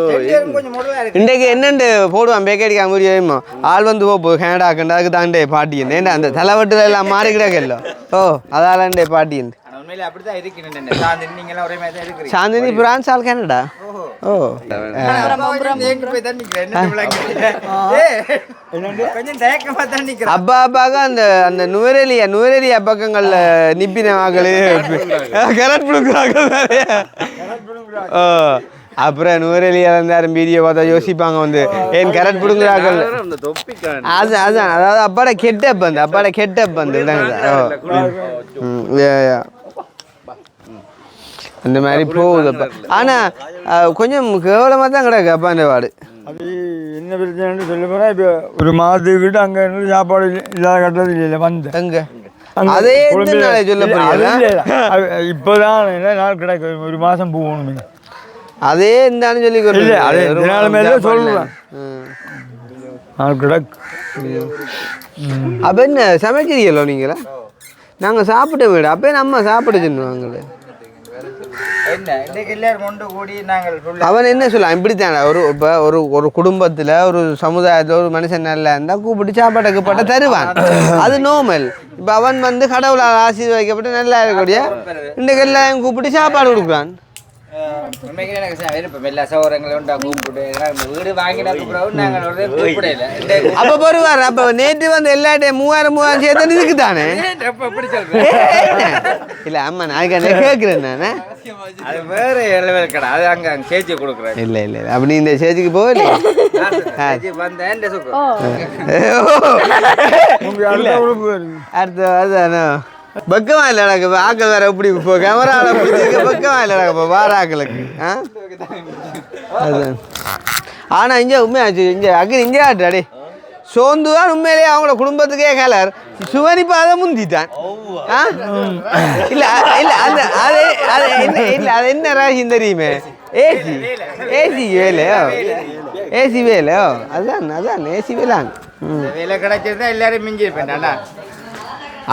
இன்றைக்கு என்னண்டு போடுவான் பேக்கடிக்க முடியுமோ ஆள் வந்து போகுது கனடாக்குண்டு அதுக்கு தாண்டே பாட்டியன் ஏன்டா அந்த தலைவட்டுல எல்லாம் மாறி கிடக்கല്ലോ ஓ அதாலண்டே பாட்டியன் சாந்தினி பிரான்ஸ் ஆள் கனடா ஓ அப்பா அப்பாக்க அந்த நுவரெலியா பக்கங்கள்ல நிப்பின மகளே கரட் புடுக்குறாங்க ஓ அப்புறம் நுவரெலியா இருந்தாலும் வீடியோ பார்த்தா யோசிப்பாங்க வந்து ஏன் கரட் புடுங்குறார்கள் அதான் அதாவது அப்பாட கெட்டப் வந்து அந்த மாதிரி போகுது அப்போ ஆனால் கொஞ்சம் கேவலமாக தான் கிடக்கு அப்பா இந்த வார்டு அது என்ன பிரச்சனைன்னு சொல்ல போனால் இப்போ ஒரு மாதத்துக்கிட்ட அங்கே இருந்து சாப்பாடு இல்லாத கட்டது இல்லை வந்தேன் எங்கே அதே சொல்ல இப்போதான் என்ன நாள் கிடக்கு ஒரு மாதம் போகணும் அதே இருந்தாலும் சொல்லி இல்லை அதே நாளுமே சொல்லுவேன் நாள் கிடக்கு அப்போ என்ன சமைக்கிறீங்களோ நீங்களா நாங்கள் சாப்பிட்ட வீடு அப்போ நம்ம சாப்பிட சொன்னுவாங்களே அவன் என்ன சொல்லலாம் இப்படித்தானே ஒரு குடும்பத்தில் ஒரு சமுதாயத்தில் ஒரு மனுஷன் நல்லா இருந்தால் கூப்பிட்டு சாப்பாட்டுக்கு போட்ட தருவான் அது நார்மல் இப்போ அவன் வந்து கடவுளால் ஆசீர்வதிக்கப்பட்டு நல்லா இருக்கக்கூடிய இன்றைக்கு எல்லாம் கூப்பிட்டு சாப்பாடு கொடுக்குறான் அப்ப வருவார் அப்ப நேற்று வந்து எல்லாட்டையும் 3000 சேர்த்து இதுக்கு தானே இல்ல அம்மா நான் கேட்கிறேன் நானே இல்ல இல்ல அப்படி இந்த சேச்சுக்கு போகல அடுத்த அதுதானோ பக்கமா இல்லைடாக்க ஆக்கள் வேற எப்படி இப்போ கேமராவில் பிடிச்சிருக்க பக்கமா இல்லைடாக்க இப்போ வார ஆக்களுக்கு அதுதான் ஆனால் இங்கே உண்மையாச்சு இங்கே ஆட்டாடே சோந்து தான் உண்மையிலேயே அவங்களோட குடும்பத்துக்கே கலர் சுவனிப்பா அதை முந்திட்டான் இல்லை இல்லை அந்த அது என்ன இல்லை அது என்ன ராசியும் தெரியுமே ஏசி வேலையோ ஏசி வேலையோ அதுதான் ஏசி வேலான் வேலை கிடைச்சிருந்தா எல்லாரும் மிஞ்சி இருப்பேன்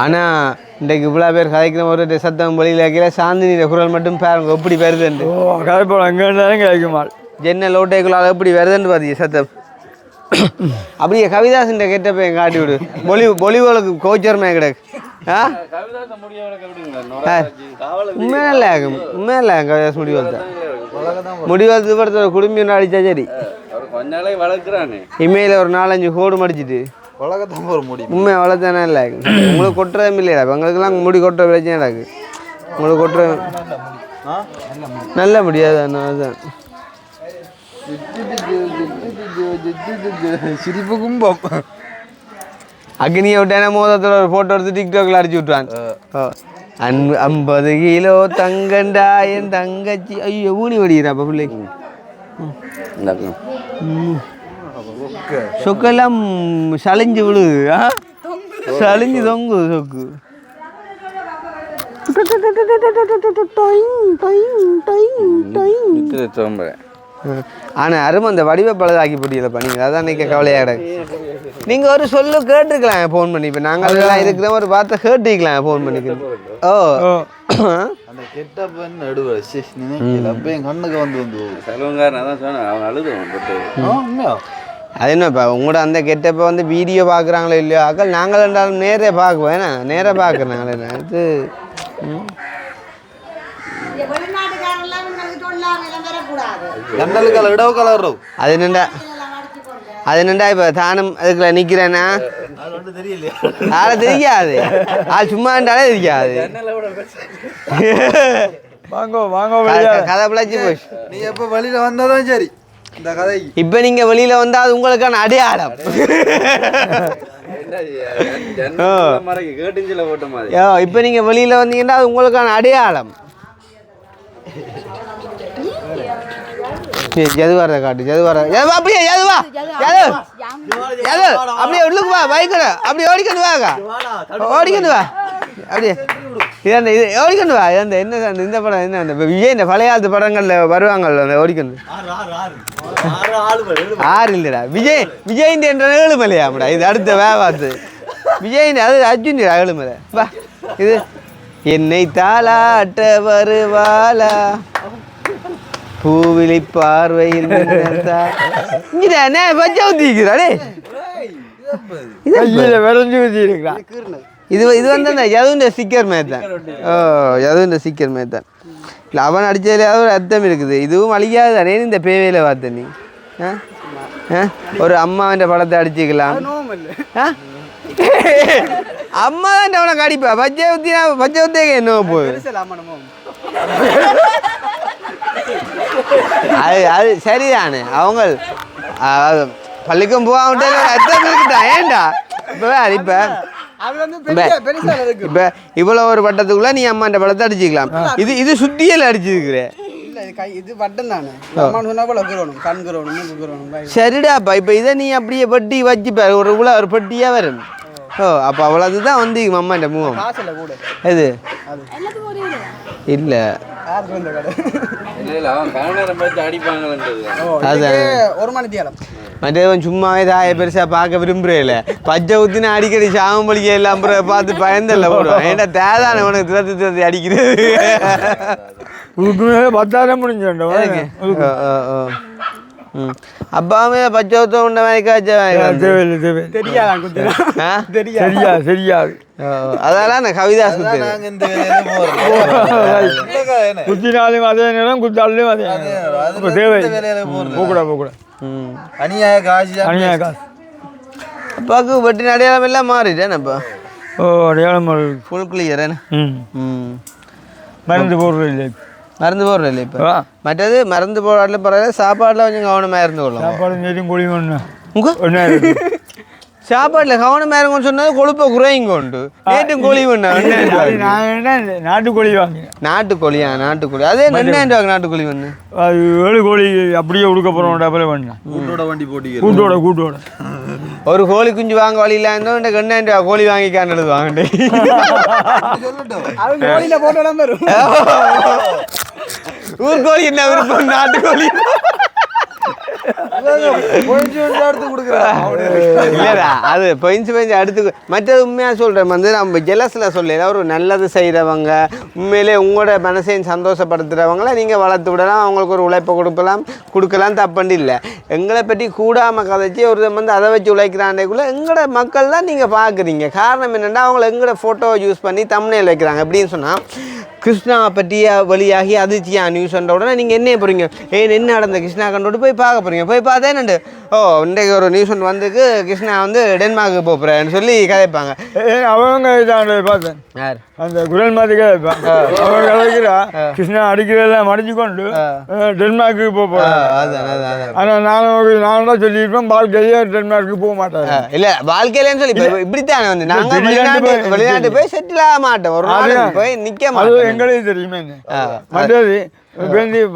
ஆனால் இன்றைக்கு இவ்வளோ பேர் கதைக்கிற ஒரு சத்தம் வெளியில் வைக்கல சாந்தினியோட குரல் மட்டும் பாருங்க எப்படி வருதுண்டு கதைப்போம் எங்கே இருந்தாலும் கிடைக்குமா ஜன்னல் ஓட்டைக்குள்ளால் எப்படி வருதுன்னு பார்த்தீங்க சத்தம் அப்படியே கவிதாசன் கெட்டப்ப காட்டி விடு பொலிவுகளுக்கு கோச்சர்மே கிடக்கு உண்மையில உண்மையில கவிதாஸ் முடிவளத்து படத்தோட குடும்பி ஒன்று அடித்தா சரி இமையில ஒரு 4-5 கோடு மடிச்சிட்டு உண்மை வளர்த்தானே இல்லை உங்களுக்கு கொட்டுறதும் இல்லையா எங்களுக்கெல்லாம் முடி கொட்டுற பிரச்சனை இருக்கு உங்களுக்கு கொட்டுற நல்ல முடியாது அதுதான் சிரிப்பு கும்பம் அக்னியை விட்டான மோதத்தில் ஒரு ஃபோட்டோ எடுத்து டிக்டாக்ல அடிச்சு விட்டுறான் 50 கிலோ தங்கண்டா என் தங்கச்சி ஐயோ ஊனி வடிக்கிறப்ப பிள்ளைக்கு சொக்கெல்லாம் சளிஞ்சு விழுது சளிஞ்சு தொங்கு சொக்கு ஆனால் அருமை அந்த வடிவ பழுதாக்கி போட்டியலப்பா நீங்கள் அதான் நினைக்க கவலையாக கிடக்கு நீங்கள் ஒரு சொல்லு கேட்டுருக்கலாம் ஃபோன் பண்ணி இப்போ நாங்கள் எல்லாம் இருக்கிற ஒரு வார்த்தை கேட்டுக்கலாம் ஃபோன் பண்ணிக்கிறோம் ஓ அந்த கெட்டப்ப நடுவ என் கண்ணுக்கு வந்து செலவங்காரன் அதான் சொன்னேன் அவன் அழுதுவான் அது என்னப்பா உங்களோட அந்த கெட்டப்ப வந்து வீடியோ பார்க்குறாங்களோ இல்லையோ ஆக்கள் நாங்கள் இருந்தாலும் நேரே பார்க்குவோம் ஏன்னா நேராக பார்க்குறாங்களே அது அது என்னண்டா இப்போ தானும் அதுக்குள்ள நிற்கிறேன்னா ஆளை தெரியாது ஆள் சும்மா இருந்தாலே தெரியாது கதை பிழைச்சி போச்சு நீ எப்போ வெளியில் வந்தாலும் சரி இந்த கதை இப்போ நீங்கள் வெளியில் வந்தால் அது உங்களுக்கான அடையாளம் இப்போ நீங்கள் வெளியில் வந்தீங்கன்னா அது உங்களுக்கான அடையாளம் ஜதுவாரத காட்டு ஜதுவார அப்படியே ஜதுவா ஜது அப்படியே உள்ளுக்கு வா பைக்கில் அப்படியே ஓடிக்கொண்டு வாக்கா ஓடிக்கொண்டு வா அப்படியே இது ஓடிக்கொண்டு வா இந்த என்ன இந்த படம் என்ன அந்த விஜய் இந்த பழைய காலத்து படங்களில் வருவாங்கல்ல அந்த ஓடிக்கொண்டு 6 இல்லைடா விஜயின் என்ற ஏழுமலையாம்டா இது அடுத்த வேவாத்து விஜயின் அது அர்ஜுன் ஏழுமலை வா இது என்னை தாளாட்ட வருவாளா பூவிழி பார்வையில் பச்சை ஊற்றிக்கிறாடே இது இது வந்து அந்த எதுவும் ஸ்டிக்கர் மேத்தான் ஓ எதுவும் ஸ்டிக்கர் மேத்தான் இல்லை அவன் அடித்ததுலையாவது ஒரு அர்த்தம் இருக்குது இதுவும் அழியாது தானே இந்த பேவையில் பார்த்த நீ ஒரு அம்மாவன் படத்தை அடிச்சுக்கலாம் அம்மா தான் அவனை கடிப்பா பச்சை ஊற்றியே என்ன போகுது அது சரிதானே அவங்க பள்ளிக்கும் போகாமட்டே அர்த்தம் இருக்குதான் ஏன்டா இப்போ இப்போ இவ்வளோ ஒரு பட்டத்துக்குள்ள நீ அம்மாண்ட படத்தை அடிச்சுக்கலாம் இது சுத்தியல் அடிச்சிருக்கிற சரிடாப்பா இப்போ இதை நீ அப்படியே பெட்டி வச்சுப்ப ஒரு பெட்டியாக வரும் ஓ அப்போ அவ்வளோதான் வந்து அம்மாண்ட மூவம் எது இல்லை மற்றவன் சும்மாவே தாய பெருசா பார்க்க விரும்புறேல பச்சை ஊத்தினா அடிக்கடி சாமம் பலிக்க எல்லாம் பார்த்து பயந்தல்ல போடுவான் ஏன்னா தேதான உனக்கு திறத்து அடிக்கிறது 10,000 முடிஞ்சு அப்பாவே பச்சை ஊத்த உண்ட தெரியாது அதெல்லாம் நான் கவிதாஸ் குத்தினாலும் அதே நேரம் குத்தாலும் அதே தேவை போக்கூடாது அநியாய காசு அப்பாவுக்கு வெட்டின அடையாளம் எல்லாம் மாறிட்டேனப்பா ஓ அடையாளம் ஃபுல் கிளியர் மருந்து போடுறது இல்லை இப்போ மற்றது மருந்து போடாடல பரவாயில்ல சாப்பாடுல கொஞ்சம் கவனமாக இருந்து கொள்ளலாம் சாப்பாடு நேரம் கொழிவு சாப்பாடுல கவனமாக இருக்கும்னு சொன்னது கொழுப்பை குறையுங்க உண்டு நேற்றும் கோழி நாட்டுக்கோழி வாங்கினேன் நாட்டுக்கோழி அதே 2,000 நாட்டுக்கோழி ஒன்று அது 7 கோழி அப்படியே உடுக்க போகிறோம் டபுள் பண்ணேன் கூட்டோட வண்டி போட்டி கூட்டோட ஒரு கோழி குஞ்சு வாங்க வழி இல்லாமல் 2,000 கோழி வாங்கிக்கான்னு எழுதுவாங்க ஊர் கோழி என்ன விருப்பம் நாட்டுக்கோழி எடுத்து கொடுக்குறேன் இல்லடா அது பெஞ்சு அடுத்து மற்றது உண்மையாக சொல்கிறேன் வந்து நம்ம ஜெலஸில் சொல்லல ஒரு நல்லது செய்கிறவங்க உண்மையிலே உங்களோட மனசையும் சந்தோஷப்படுத்துகிறவங்கள நீங்கள் வளர்த்து விடலாம், அவங்களுக்கு ஒரு உழைப்பை கொடுக்கலாம் தப்புண்டு இல்லை. எங்களை பற்றி கூடாமல் கதைச்சி ஒரு வந்து அதை வச்சு உழைக்கிறாண்டேக்குள்ளே எங்களோட மக்கள் தான் நீங்கள் பார்க்குறீங்க. காரணம் என்னென்னா அவங்கள எங்களோட ஃபோட்டோவை யூஸ் பண்ணி தம்ப்நெயில் வைக்கிறாங்க. எப்படின்னு சொன்னால் கிருஷ்ணாவை பற்றிய வழியாகி அதிர்ச்சியா நியூஸ்ன்ற உடனே நீங்கள் என்ன போகிறீங்க, என்ன நடந்த கிருஷ்ணா கண்டோடு போய் பார்க்க போகிறீங்க. போய் பார்த்தா என்னண்டு இன்றைக்கு ஒரு நியூஸ் ஒன்று வந்துக்கு கிருஷ்ணா வந்து டென்மார்க்கு போகிறேன்னு சொல்லி கதைப்பாங்க. அவங்க இதாண்ட பார்த்தேன் யார் அந்த குரல் மாதிரி கதைப்பாங்க. அவங்க கதைக்கிறா கிருஷ்ணா அடிக்கிறதெல்லாம் மடிச்சு கொண்டு டென்மார்க்கு போகிறேன். ஆனால் நானும் தான் சொல்லியிருப்பேன் வாழ்க்கையிலே டென்மார்க்கு போக மாட்டேன். இல்லை வாழ்க்கையிலேன்னு சொல்லி இப்படித்தானே வந்து நாங்கள் வெளிநாட்டு போய் செட்டில் ஆக மாட்டோம், ஒரு நாள் போய் நிற்க மாட்டோம். எங்களுக்கு தெரியுமே மற்றது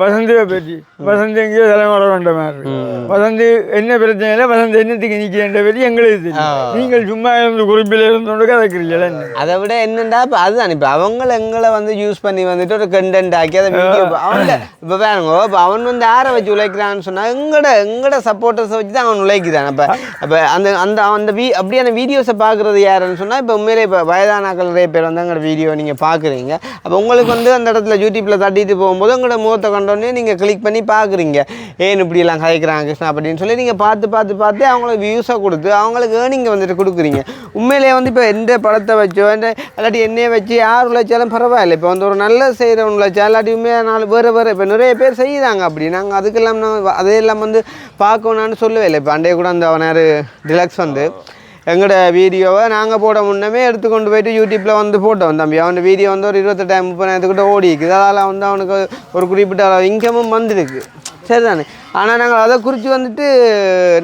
வசந்தியை பற்றி வசந்தி எங்கேயோ தலைமுறை கொண்ட மாதிரி வசந்தி என்ன பிரச்சனையில வசந்தி என்னத்துக்கு நிற்கின்ற பற்றி எங்களுக்கு தெரியும். நீங்கள் சும்மா இருந்து குறிப்பில் இருந்தோண்டு கதைக்கிறீங்களா? அதை விட என்னண்டா இப்போ அதுதான் இப்போ அவங்கள எங்களை வந்து யூஸ் பண்ணி வந்துட்டு ஒரு கண்டென்ட் ஆக்கி அதை வீடியோ அவங்க இப்போ வேணுங்க. இப்போ அவன் வந்து யாரை வச்சு உழைக்கிறான்னு சொன்னால் எங்களோட சப்போர்ட்டர்ஸை வச்சு தான் அவன் உழைக்கிறான். அப்போ அப்போ அந்த அப்படியான வீடியோஸை பார்க்குறது யாருன்னு சொன்னால் இப்போ உண்மையிலே இப்போ வயதானாக்கள் நிறைய பேர் வந்து எங்களோட வீடியோ நீங்கள் பார்க்குறீங்க. அப்போ உங்களுக்கு வந்து அந்த இடத்துல யூடியூப்பில் தட்டிட்டு போகும்போது உங்களோட முகத்தை கண்டோடனே நீங்கள் கிளிக் பண்ணி பார்க்குறீங்க, ஏன் இப்படியெல்லாம் கதைக்கிறாங்க கிருஷ்ணா அப்படின்னு சொல்லி நீங்கள் பார்த்து அவங்களுக்கு வியூஸாக கொடுத்து அவங்களுக்கு ஏர்னிங்கை வந்துட்டு கொடுக்குறீங்க. உண்மையிலேயே வந்து இப்போ எந்த படத்தை வச்சோ இல்லாட்டி என்னையை வச்சு யார் உழைச்சாலும் பரவாயில்லை. இப்போ வந்து ஒரு நல்ல செய்கிறவன் உழைச்சா இல்லாட்டி உண்மையாக நாலு வேறு இப்போ நிறைய பேர் செய்கிறாங்க. அப்படி நாங்கள் அதுக்கெல்லாம் அதையெல்லாம் வந்து பார்க்கணுன்னு சொல்லவே இல்லை. இப்போ அண்டைய கூட அந்த அவனார் டிலக்ஸ் வந்து எங்களோட வீடியோவை நாங்கள் போட முன்னமே எடுத்து கொண்டு போயிட்டு யூடியூப்பில் வந்து போட்டோம். தம்பி அவனோட வீடியோ வந்து ஒரு 28-30 ஓடி இருக்குது. அதனால் வந்து அவனுக்கு ஒரு குறிப்பிட்ட இன்கமும் வந்துருக்கு. சரிதானே? ஆனால் நாங்கள் அதை குறித்து வந்துட்டு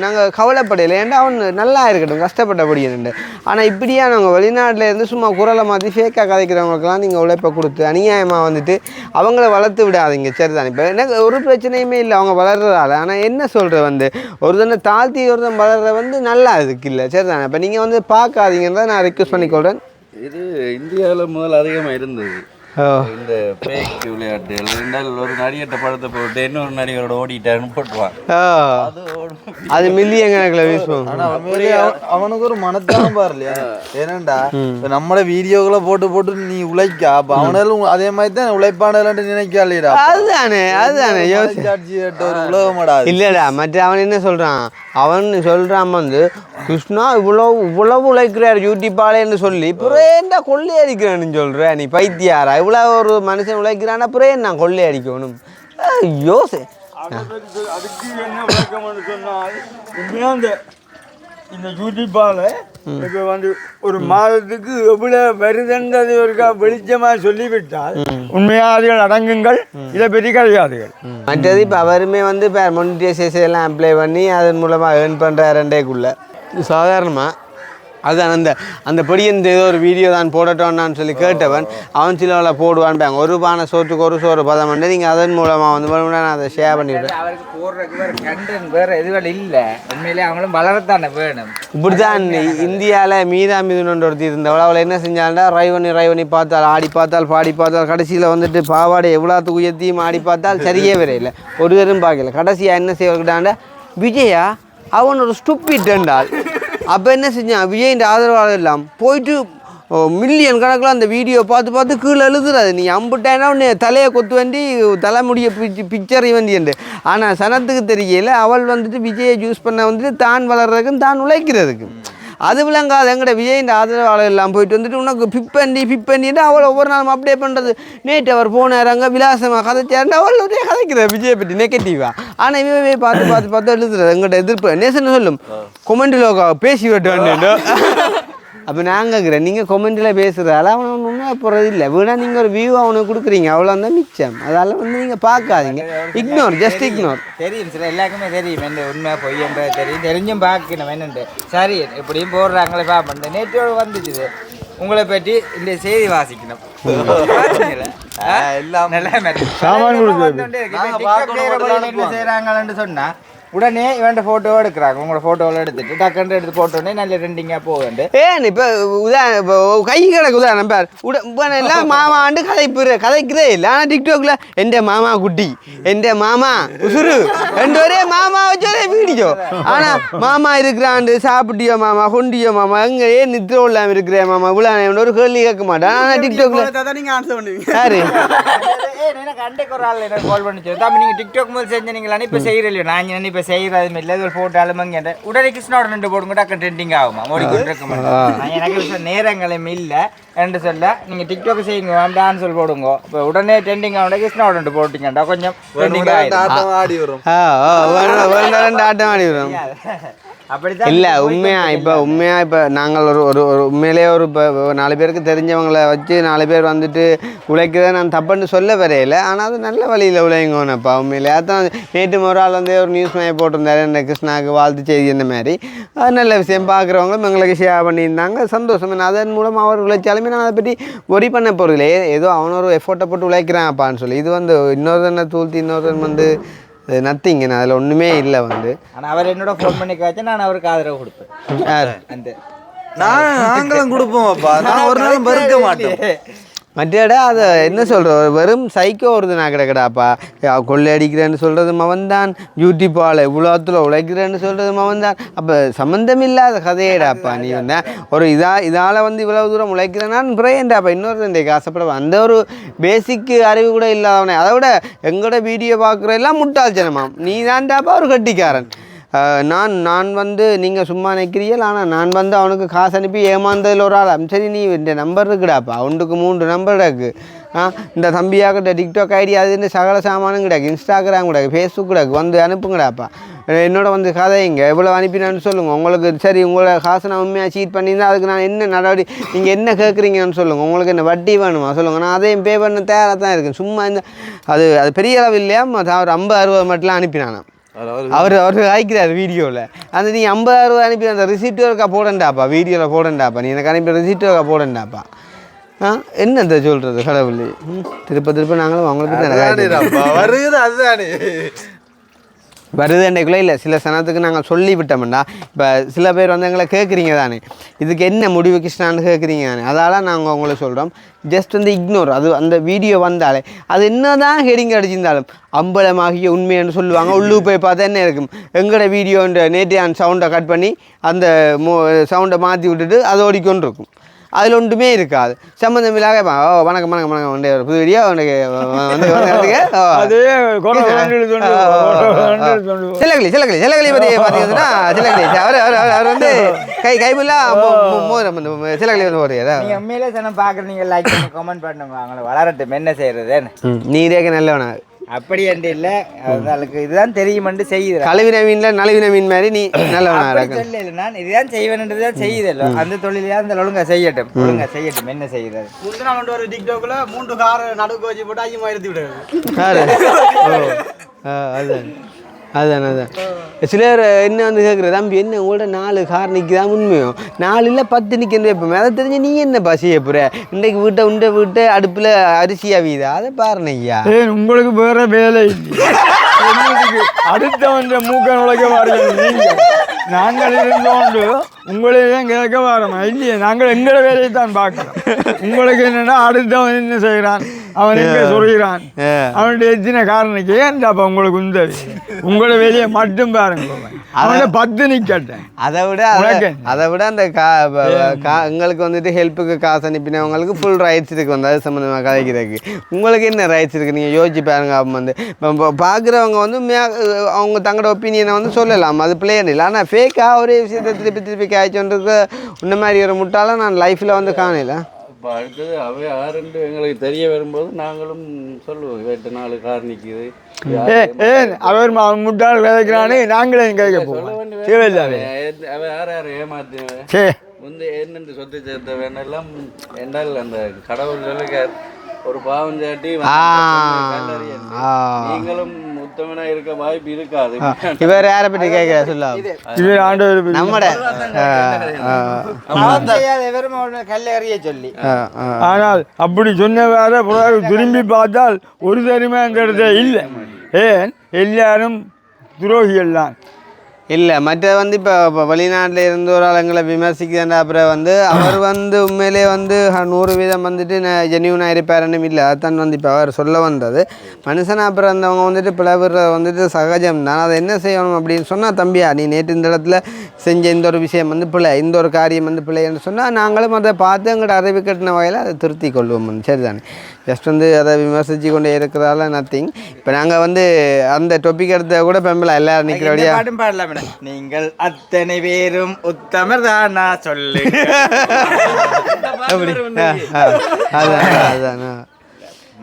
நாங்கள் கவலைப்படையில, ஏன்டா அவன் நல்லா இருக்கட்டும் கஷ்டப்பட்டபடியே. ஆனால் இப்படியா நாங்கள் வெளிநாட்டில் இருந்து சும்மா குரலை மாற்றி ஃபேக்காக கதைக்கிறவங்களுக்கெல்லாம் நீங்கள் உழைப்பை கொடுத்து அநியாயமாக வந்துட்டு அவங்கள வளர்த்து விடாதீங்க. சரிதானே? இப்போ எனக்கு ஒரு பிரச்சனையுமே இல்லை அவங்க வளர்றதால. ஆனால் என்ன சொல்கிற வந்து ஒருத்தனை தாழ்த்தி ஒருத்தன் வளர்ற வந்து நல்லா இதுக்கு இல்லை. சரிதானே? இப்போ நீங்கள் வந்து பார்க்காதீங்கன்னு தான் நான் ரிக்வெஸ்ட் பண்ணிக்கொள்கிறேன். இது இந்தியாவில் முதல் அதிகமாக இருந்தது இந்த பேக் விளையாட்டு. ரெண்டால் ஒரு நடிகர்கிட்ட படத்தை போட்டு இன்னொரு நடிகரோட ஓடிட்டாருன்னு போட்டுவான். அது மில்லியன் கணக்கில் வீசுவோம். அவனுக்கு ஒரு மனத்தானம் பாரு இல்லையா? ஏனண்டா நம்மள வீடியோக்களை போட்டு நீ உழைக்க அப்ப அவனாலும் அதே மாதிரி தான் உழைப்பான நினைக்கலையா? அதுதானே ஒரு உலகமாடா இல்லடா. மற்ற அவன் என்ன சொல்றான், அவன் சொல்றான் வந்து கிருஷ்ணா இவ்வளவு உழைக்கிறார் யூடியூப்பாலேன்னு சொல்லி புறேண்டா கொள்ளை அடிக்கிறான்னு சொல்ற. நீ பைத்தியாரா? இவ்வளோ ஒரு மனுஷன் உழைக்கிறான்னா புறேன் நான் கொள்ளை அடிக்கணும். யோசி அதுக்கு என்ன விளக்கம்னு சொன்னால் இந்த யூடியூப்பால் இப்போ வந்து ஒரு மாதத்துக்கு எவ்வளோ வருதுன்றது ஒருக்கா வெளிச்சமாக சொல்லிவிட்டால் உண்மையாதிகள் அடங்குங்கள், இதை பற்றி கிடையாதுகள். மற்றது இப்போ அவருமே வந்து இப்போ மொனிடைசேஷன் எல்லாம் அப்ளை பண்ணி அதன் மூலமாக ஏர்ன் பண்ணுறாருண்டேக்குள்ள சாதாரணமாக அதுதான் அந்த பொடியன் ஏதோ ஒரு வீடியோ தான் போடட்டோன்னு சொல்லி கேட்டவன் அவன் சிலவில் போடுவான்பாங்க. ஒரு பானை சோற்றுக்கு ஒரு சோறு பதம் பண்ணி நீங்கள் அதன் மூலமாக வந்து நான் அதை ஷேர் பண்ணிவிட்டேன். அவருக்கு போடுறதுக்கு வேறு கண்டென்ட் வேறு எதுவும் இல்லை. உண்மையிலே அவங்களும் வளரத்தானே வேணும். இப்படி தான் இந்தியாவில் மீதுன்னு ஒருத்தி இருந்தவள் அவளை என்ன செஞ்சாண்டா ரைவனி பார்த்தால் ஆடி பார்த்தால் பாடி பார்த்தால் கடைசியில் வந்துட்டு பாவாடை எவ்வளோத்துக்கு உயர்த்தியும் ஆடி பார்த்தால் சரியே வரையில்லை, ஒரு தரும் பார்க்கல. கடைசியாக என்ன செய்வர்கிட்டாண்டா விஜயா அவன் ஒரு ஸ்டூப்பிட்டால். அப்போ என்ன செஞ்சான், விஜயின் ஆதரவாளர் எல்லாம் போயிட்டு மில்லியன் கணக்கில் அந்த வீடியோ பார்த்து கீழே எழுதுறாது. நீ அம்புட்டேன்னா உன்னை தலையை கொத்து வேண்டி தலைமுடிய பிக்சர் வேண்டியண்டு. ஆனால் சனத்துக்கு தெரியல அவள் வந்துட்டு விஜயை யூஸ் பண்ண வந்துட்டு தான் வளர்றதுக்கும் தான் உழைக்கிறதுக்கு. அது விளங்காது. எங்கட விஜயின் ஆதரவாளர் எல்லாம் போயிட்டு வந்துட்டு உனக்கு பிப்பண்டிட்டு அவள் ஒவ்வொரு நாளும் அப்டே பண்ணுறது. நேற்று அவர் போனாங்க விலாசமாக கதைச்சாருன்னு அவள் ஒரே கதைக்கிற விஜயை பற்றி நெகட்டிவாக. ஆனால் இவவே பார்த்து எழுதுறது எங்கள்கிட்ட எதிர்ப்பு நேசன்னு சொல்லும் கொமெண்டில் பேசி விட்டு. அப்போ நாங்கள் கேட்குறேன், நீங்கள் கொமெண்டில் பேசுகிறதால அவனை உண்மையாக போகிறது இல்லை. வீணா நீங்கள் ஒரு வியூ அவனுக்கு கொடுக்குறீங்க, அவ்வளோ தான் மிச்சம். அதால் வந்து நீங்கள் பார்க்காதீங்க, ஜஸ்ட் இக்னோர். தெரியும் சார், எல்லாருக்குமே தெரியும் என்ன உண்மை பொய்யன்றது தெரியும், தெரிஞ்சும் பார்க்கணும் என்னண்டு. சரி இப்படியும் போடுறாங்களே பார்ப்பேன். நேற்றோடு வந்துச்சு உங்களை பற்றி இந்த செய்தி வாசிக்கணும். எல்லாம் நல்லா என்ன செய்கிறாங்கன்னு சொன்னால் உடனே இவன் ஃபோட்டோ எடுக்கிறாங்க. உங்களோட ஃபோட்டோவில் எடுத்துட்டு டக்குன்னு எடுத்து போட்டோன்னே நல்ல ரெண்டிங்காக போகுது. ஏன் இப்போ இப்போ கை கிடக்கு உதாரணம் பேர் எல்லாம் மாமாண்டு கதைக்கிறதே இல்லை. ஆனால் டிக்டாக்ல எந்த மாமா குட்டி எந்த மாமா உசுறு ரெண்டு ஒரே மாமா வச்சோரே வீடியோ. ஆனால் மாமா இருக்கிறாண்டு சாப்பிட்டியோ மாமா கொண்டியோ மாமா எங்க ஏன் நித்திரம் இல்லாமல் இருக்கிறேன் மாமா இவ்வளோ ஒரு கேள்வி கேட்க மாட்டேன். ஆனால் டிக்டாக்ல நீங்க ஆன்சர் பண்ணுவீங்க. யாரு எனக்கு அண்டைக்கு ஒரு ஆள் எனக்கு கால் பண்ணிச்சு, தம்பி நீங்கள் டிக்டாக் முதல் செஞ்சீங்களா இப்போ செய்கிறீங்களோ? நான் இப்போ செய்கிறது இல்லை, ஒரு ஃபோட்டோ அலுமங்க உடனே கிருஷ்ணோட ரெண்டு போடுங்க டக்கு ட்ரெண்டிங் ஆகுமா ஓடிக்கிட்டு இருக்க மாட்டேன். எனக்கு நேரங்களும் இல்லை என்று சொல்ல நீங்கள் டிக்டாக் செய்யுங்க டான்ஸ் சொல்லி போடுங்க. இப்போ உடனே ட்ரெண்டிங் ஆகும் கிருஷ்ணோட ரெண்டு போட்டிங்கண்டா கொஞ்சம் ட்ரெண்டிங் ஆட்டம் ஆடி வரும். ஆட்டம் ஆடி வரும். அப்படிதான் இல்லை உண்மையாக இப்போ நாங்கள் ஒரு உண்மையிலேயே ஒரு இப்போ 4 பேருக்கு தெரிஞ்சவங்களை வச்சு 4 பேர் வந்துட்டு உழைக்கிறத நான் தப்புன்னு சொல்ல வரையில. ஆனால் அது நல்ல வழியில் உழைங்கோனப்பா உண்மையிலே. அதான் நேற்று ஒரு ஆள் வந்து ஒரு நியூஸ் மேலே போட்டிருந்தாரு இந்த கிருஷ்ணாவுக்கு வாழ்த்து செய்தி இந்த மாதிரி. அது நல்ல விஷயம். பார்க்குறவங்களும் எங்களுக்கு ஷேர் பண்ணியிருந்தாங்க, சந்தோஷம். அதன் மூலம் அவர் உழைச்சாலுமே நான் அதை பற்றி ஒரி பண்ண போகிறதில்ல. ஏதோ அவன் ஒரு எஃபோர்ட்டை போட்டு உழைக்கிறான்ப்பான்னு சொல்லி. இது வந்து இன்னொருத்தனை தூழ்த்தி இன்னொருத்தன் வந்து நத்திங்க, நான் அதில் ஒன்றுமே இல்லை வந்து. ஆனால் அவர் என்னோட ஃபோன் பண்ணி காய்ச்சி நான் அவருக்கு ஆதரவு கொடுப்பேன். அந்த நாங்களும் கொடுப்போம்ப்பா. நான் ஒரு நாளும் மறுக்க மாட்டேன். மற்றடா அதை என்ன சொல்கிற வெறும் சைக்கோ வருது நான் கிடக்கடாப்பா. கொள்ளை அடிக்கிறேன்னு சொல்கிறது மவன்தான், யூடியூப்பால் இவ்வளோத்தில் உழைக்கிறேன்னு சொல்கிறது மவன்தான். அப்போ சம்மந்தமில்லாத கதையேடாப்பா. நீ வந்து ஒரு இதால் வந்து இவ்வளோ தூரம் உழைக்கிறேன்னான்னு பிரேண்டாப்பா இன்னொரு ஆசைப்பட அந்த ஒரு பேசிக்கு அறிவு கூட இல்லாதவனே. அதை விட எங்களோட வீடியோ பார்க்குற எல்லாம் முட்டாள்சனமாம். நீ தான்டாப்பா ஒரு கட்டிக்காரன். நான் வந்து நீங்கள் சும்மா நிற்கிறீர்கள், ஆனால் நான் வந்து அவனுக்கு காசு அனுப்பி ஏமாந்ததில் ஒரு ஆள். சரி நீ இந்த நம்பர் இருக்குடாப்பா, அவனுக்கு 3 நம்பர் கிடக்கு. இந்த தம்பியாக்கிட்ட டிக்டாக் ஐடி அதுன்னு சகல சாமானும் கிடக்கு, இன்ஸ்டாகிராம் கிடக்கு, ஃபேஸ்புக் கிடக்கு, வந்து அனுப்புங்கடாப்பா. என்னோட வந்து கதைங்க எவ்வளோ அனுப்பினான்னு சொல்லுங்கள். உங்களுக்கு சரி உங்களோட காசை நான் உண்மையாக சீட் பண்ணியிருந்தேன், அதுக்கு நான் என்ன நடவடிக்கை நீங்கள் என்ன கேட்குறீங்கன்னு சொல்லுங்கள். உங்களுக்கு என்ன வட்டி வேணுமா சொல்லுங்கள், நான் அதையும் பே பண்ண தயாராக தான் இருக்கேன். சும்மா இந்த அது பெரிய அளவு இல்லையா, ஒரு 50-60 மட்டும்லாம் அனுப்பினானா அவர் ஆயிக்கிறார் வீடியோவில். அந்த நீ 50-60 அனுப்பி அந்த ரிசிப்ட் ஒர்க்கா போடண்டாப்பா, வீடியோவில் போடண்டாப்பா, நீ எனக்கு அனுப்பி ரிசிப்ட் ஒர்க்கா போடண்டாப்பா. என்னத்தை சொல்கிறது கடவுள். திருப்ப நாங்களும் அவங்களுக்கு வருது அதுதானே வருது அன்றைக்குள்ளே இல்லை. சில சனத்துக்கு நாங்கள் சொல்லி விட்டோம்டா. இப்போ சில பேர் வந்து எங்களை கேட்குறீங்க தானே, இதுக்கு என்ன முடிவு கிருஷ்ணான்னு கேட்குறீங்க தானே. அதால் நாங்கள் உங்களை சொல்கிறோம், ஜஸ்ட் வந்து இக்னோர். அது அந்த வீடியோ வந்தாலே அது என்ன தான் ஹெடிங் அடிச்சிருந்தாலும் அம்பலமாகிய உண்மைன்னு சொல்லுவாங்க. உள்ளு போய் பார்த்தா என்ன இருக்கும், எங்களோட வீடியோன்ற நேற்றையான் சவுண்டை கட் பண்ணி அந்த சவுண்டை மாற்றி விட்டுட்டு அது ஓடிக்கொண்டு இருக்கும். அதில் ஒன்றுமே இருக்காது, சம்மந்தமில்லாக வணக்கம் வணக்கம் வணக்கம் வந்து ஒரு புது வீடியோ உனக்கு வந்து சிலகளி பற்றி பார்த்தீங்கன்னா அவர் வந்து கைபில்லா சிலகளி வந்து போடுறீங்க. நீங்கள் உண்மையிலே சனம் பார்க்குறீங்க, லைக் பண்ணி கமெண்ட் பண்ணுங்க, அவங்கள வளரட்டும் என்ன செய்கிறது. நீரேக்க நல்லவனா அப்படி என்று இல்லை, அதுக்கு இதுதான் தெரியுமென்று செய்யுது. கழுவின மீனில் நழுவின மீன் மாதிரி நீ நல்லவனா இருக்கு. இல்லை நான் இதுதான் செய்வேன்ன்றதுதான் செய்யுதല്ലോ, அந்த தொழிலையா அந்த ஒழுங்கா செய்யட்டும், ஒழுங்கா செய்யட்டும் என்ன செய்யுது. முந்தின ஒரு டிக்டாக்ல 3 கார் நடுக்கு வச்சு போட்டு 5,000 விடுறது. அதுதான் சிலர் என்ன வந்து கேட்குற தம்பி என்ன உங்களோட 4 கார் நிற்கிதான் உண்மையோ 4 இல்லை 10 நிற்கிறது. இப்போ அதை தெரிஞ்சு நீ என்னப்பா செய்ய போகிற? இன்றைக்கு வீட்டை அடுப்பில் அரிசி அவியுதா? அதை பாருங்க ஐயா. உங்களுக்கு வேற வேலை அடுத்த வந்து மூக்க நுழைக்க பாருங்க. நாங்கள் இருந்தோண்டு உங்களையும் கேட்க வரோம் இல்லையே, நாங்கள் எங்களோட வேலையை தான் பார்க்குறோம். உங்களுக்கு என்னென்னா அடுத்தவன் என்ன செய்கிறான், அவன் எங்கே சொல்கிறான், அவனுடைய எத்தனை காரணக்கு ஏன்டாப்பா உங்களுக்கு உந்தவி, உங்களோட வேலையை மட்டும் பாருங்க. அவனை 10 நிற்கட்டேன். அதை விட அந்த எங்களுக்கு வந்துட்டு ஹெல்ப்புக்கு காசு அனுப்பினவங்களுக்கு ஃபுல் ரைட்ஸ் இருக்குது வந்து அது சம்மந்தமாக கதைக்கிறதுக்கு. உங்களுக்கு என்ன ரைட்ஸ் இருக்குது நீங்கள் யோசிச்சு பாருங்க. அப்போ வந்து பார்க்குறவங்க வந்து அவங்க தங்களோட ஒப்பீனியனை வந்து சொல்லலாம், அது பிளேன் இல்லை. ஆனால் ஃபேக்காக ஒரே விஷயத்தை திருப்பி காய்ச்சோன்றது இந்த மாதிரி ஒரு முட்டால நான் லைஃப்பில் வந்து காணல. இப்போ அடுத்தது அவை ஆறுண்டு எங்களுக்கு தெரிய வரும்போது நாங்களும் சொல்லுவோம், 8 4 கார் நிற்கிது அவர் முட்டாள் விதைக்கிறானே நாங்களே கேட்க போவோம். அவ யார் ஏமாத்தினவன் வந்து என்னென்று சொத்து சேர்த்த வேணெல்லாம் என்றால் அந்த கடவுள் ஒரு பாவம் சாட்டி நீங்களும் உத்தமனா இருக்க வாய்ப்பு இருக்காது. இவர் யாரை பற்றி கேட்கிற சொல்ல நம்மட கல்லறிய சொல்லி. ஆனால் அப்படி சொன்ன வேற திரும்பி பார்த்தால் ஒரு தனிமைங்கிறதே இல்லை. ஏன் எல்லாரும் துரோகிகள் தான். இல்லை மற்ற வந்து இப்போ வெளிநாட்டில் இருந்து ஒரு ஆளுங்களை விமர்சிக்கிறேன் அப்புறம் வந்து அவர் வந்து உண்மையிலே வந்து 100% வந்துட்டு ஜென்யூனாக இருப்பாருன்னு இல்லை. அதுதான் வந்து இப்போ அவர் சொல்ல வந்தது. மனுஷனா அப்புறம் அந்தவங்க வந்துட்டு பிளவுற வந்துட்டு சகஜம் தான். அதை என்ன செய்யணும் அப்படின்னு சொன்னால், தம்பியா நீ நேற்று இந்த இடத்துல செஞ்ச இந்த ஒரு விஷயம் வந்து பிள்ளை, இந்த ஒரு காரியம் வந்து பிள்ளைன்னு சொன்னால் நாங்களும் அதை பார்த்து எங்கள்கிட்ட அறிவு கட்டின வகையில் அதை திருத்தி கொள்வோம். சரிதானே? ஜஸ்ட் வந்து அதை விமர்சித்து கொண்டே இருக்கிறதால நத்திங். இப்போ நாங்கள் வந்து அந்த டொப்பிக் எடுத்த கூட பெம்பளை எல்லாரும் நிற்கிறபடியா பாட்டும் பாடலாம். நீங்கள் அத்தனை பேரும் உத்தமர் தானா சொல்லு. அதுதான்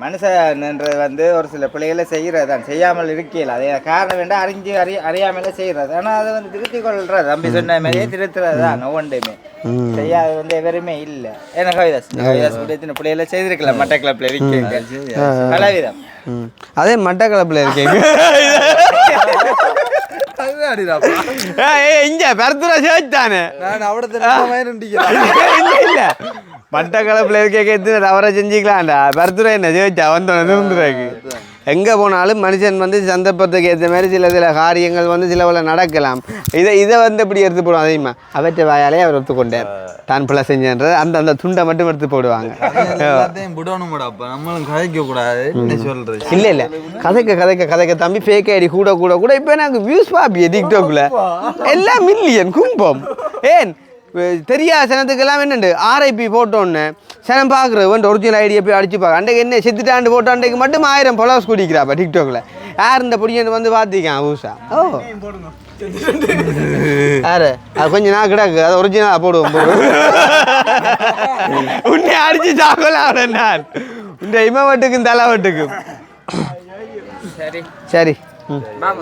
மனுஷன்ன்றது வந்து ஒரு சில பிள்ளைகளை செய்கிறது தான், செய்யாமல் இருக்கல. அதே காரணம் வேண்டாம், அறியாமலே செய்கிறது. ஆனால் அதை வந்து திருத்தி கொள்றது, தம்பி சொன்ன மாதிரியே திருத்துறது தான். ஒவ்வொன்றையுமே செய்யாது வந்து எவருமே இல்லை. ஏன்னா கவிதாஸ் கூட பிள்ளைகளை செய்திருக்கலாம். மட்ட கிளப்ல இருக்கீங்க பலவிதம். அதே மட்ட கிளப்ல இருக்கீங்க இங்க பெருத்துற சேர்த்தானே இல்ல மட்டக்களப்பில் இருக்க அவரை செஞ்சுக்கலாம்டா. பருத்துறை என்ன ஜெயிச்சா வந்தோம் நிறுந்துறாக்கு. எங்கே போனாலும் மனுஷன் வந்து சந்தர்ப்பத்துக்கு ஏற்ற மாதிரி சில காரியங்கள் வந்து சில நடக்கலாம். இதை வந்து எப்படி எடுத்து போடுவோம் அதிகமாக அவற்றை வாயாலே அவர் ஒத்துக்கொண்டார் தான் பிள்ளை செஞ்சன்றது அந்த துண்டை மட்டும் எடுத்து போடுவாங்க. இல்லை கதைக்க தம்பி ஃபேக் ஐடி கூட இப்போ நாங்கள் வியூஸ் பார்ப்பியே டிக்டாக்ல எல்லாம் மில்லியன் கும்பம். ஏன் தெரியாத சனத்துக்கெல்லாம் என்னண்டு RIP போட்டோன்னு சனம் பார்க்குறது ஒரிஜினல் ஐடியை போய் அடிச்சு பார்க்க. அன்றைக்கு என்ன செத்துட்டாண்டு போட்டோ அன்றைக்கு மட்டும் 1000 ஃபாலோவர்ஸ் குடிக்கிறாப்பா டிக்டாக்ல. யார் இந்த பொடியன் வந்து பார்த்திக்கான் ஊசா? ஓ யாரு அது கொஞ்சம் நான் கிடக்கு அது ஒரிஜினலாக போடுவோம் உன்னை அடிச்சு சாக்கல நான் இந்த இமவட்டுக்கும் தலைவட்டுக்கும். சரி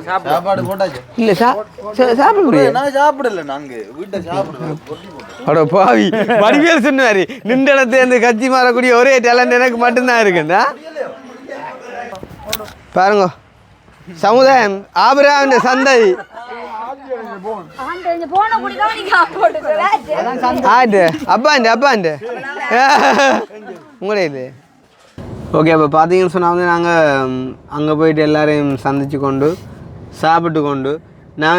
சாப்பாடு போட்டாச்சு. இல்ல சாப்பிடல நாங்க வீட்டை சாப்பிடுவோம். பாவி வடிவேல் சொன்னாரு நின்ற இடத்துல இருந்து கட்சி மாறக்கூடிய ஒரே டேலண்ட் எனக்கு மட்டும்தான் இருக்குண்டா. பாருங்க சமுதாயம் ஆபிரகாமின் சந்ததி அப்பாண்டு உங்களே இது ஓகே. அப்போ பார்த்தீங்கன்னு சொன்னால் வந்து நாங்கள் அங்கே போயிட்டு எல்லோரையும் சந்திச்சு கொண்டு சாப்பிட்டு கொண்டு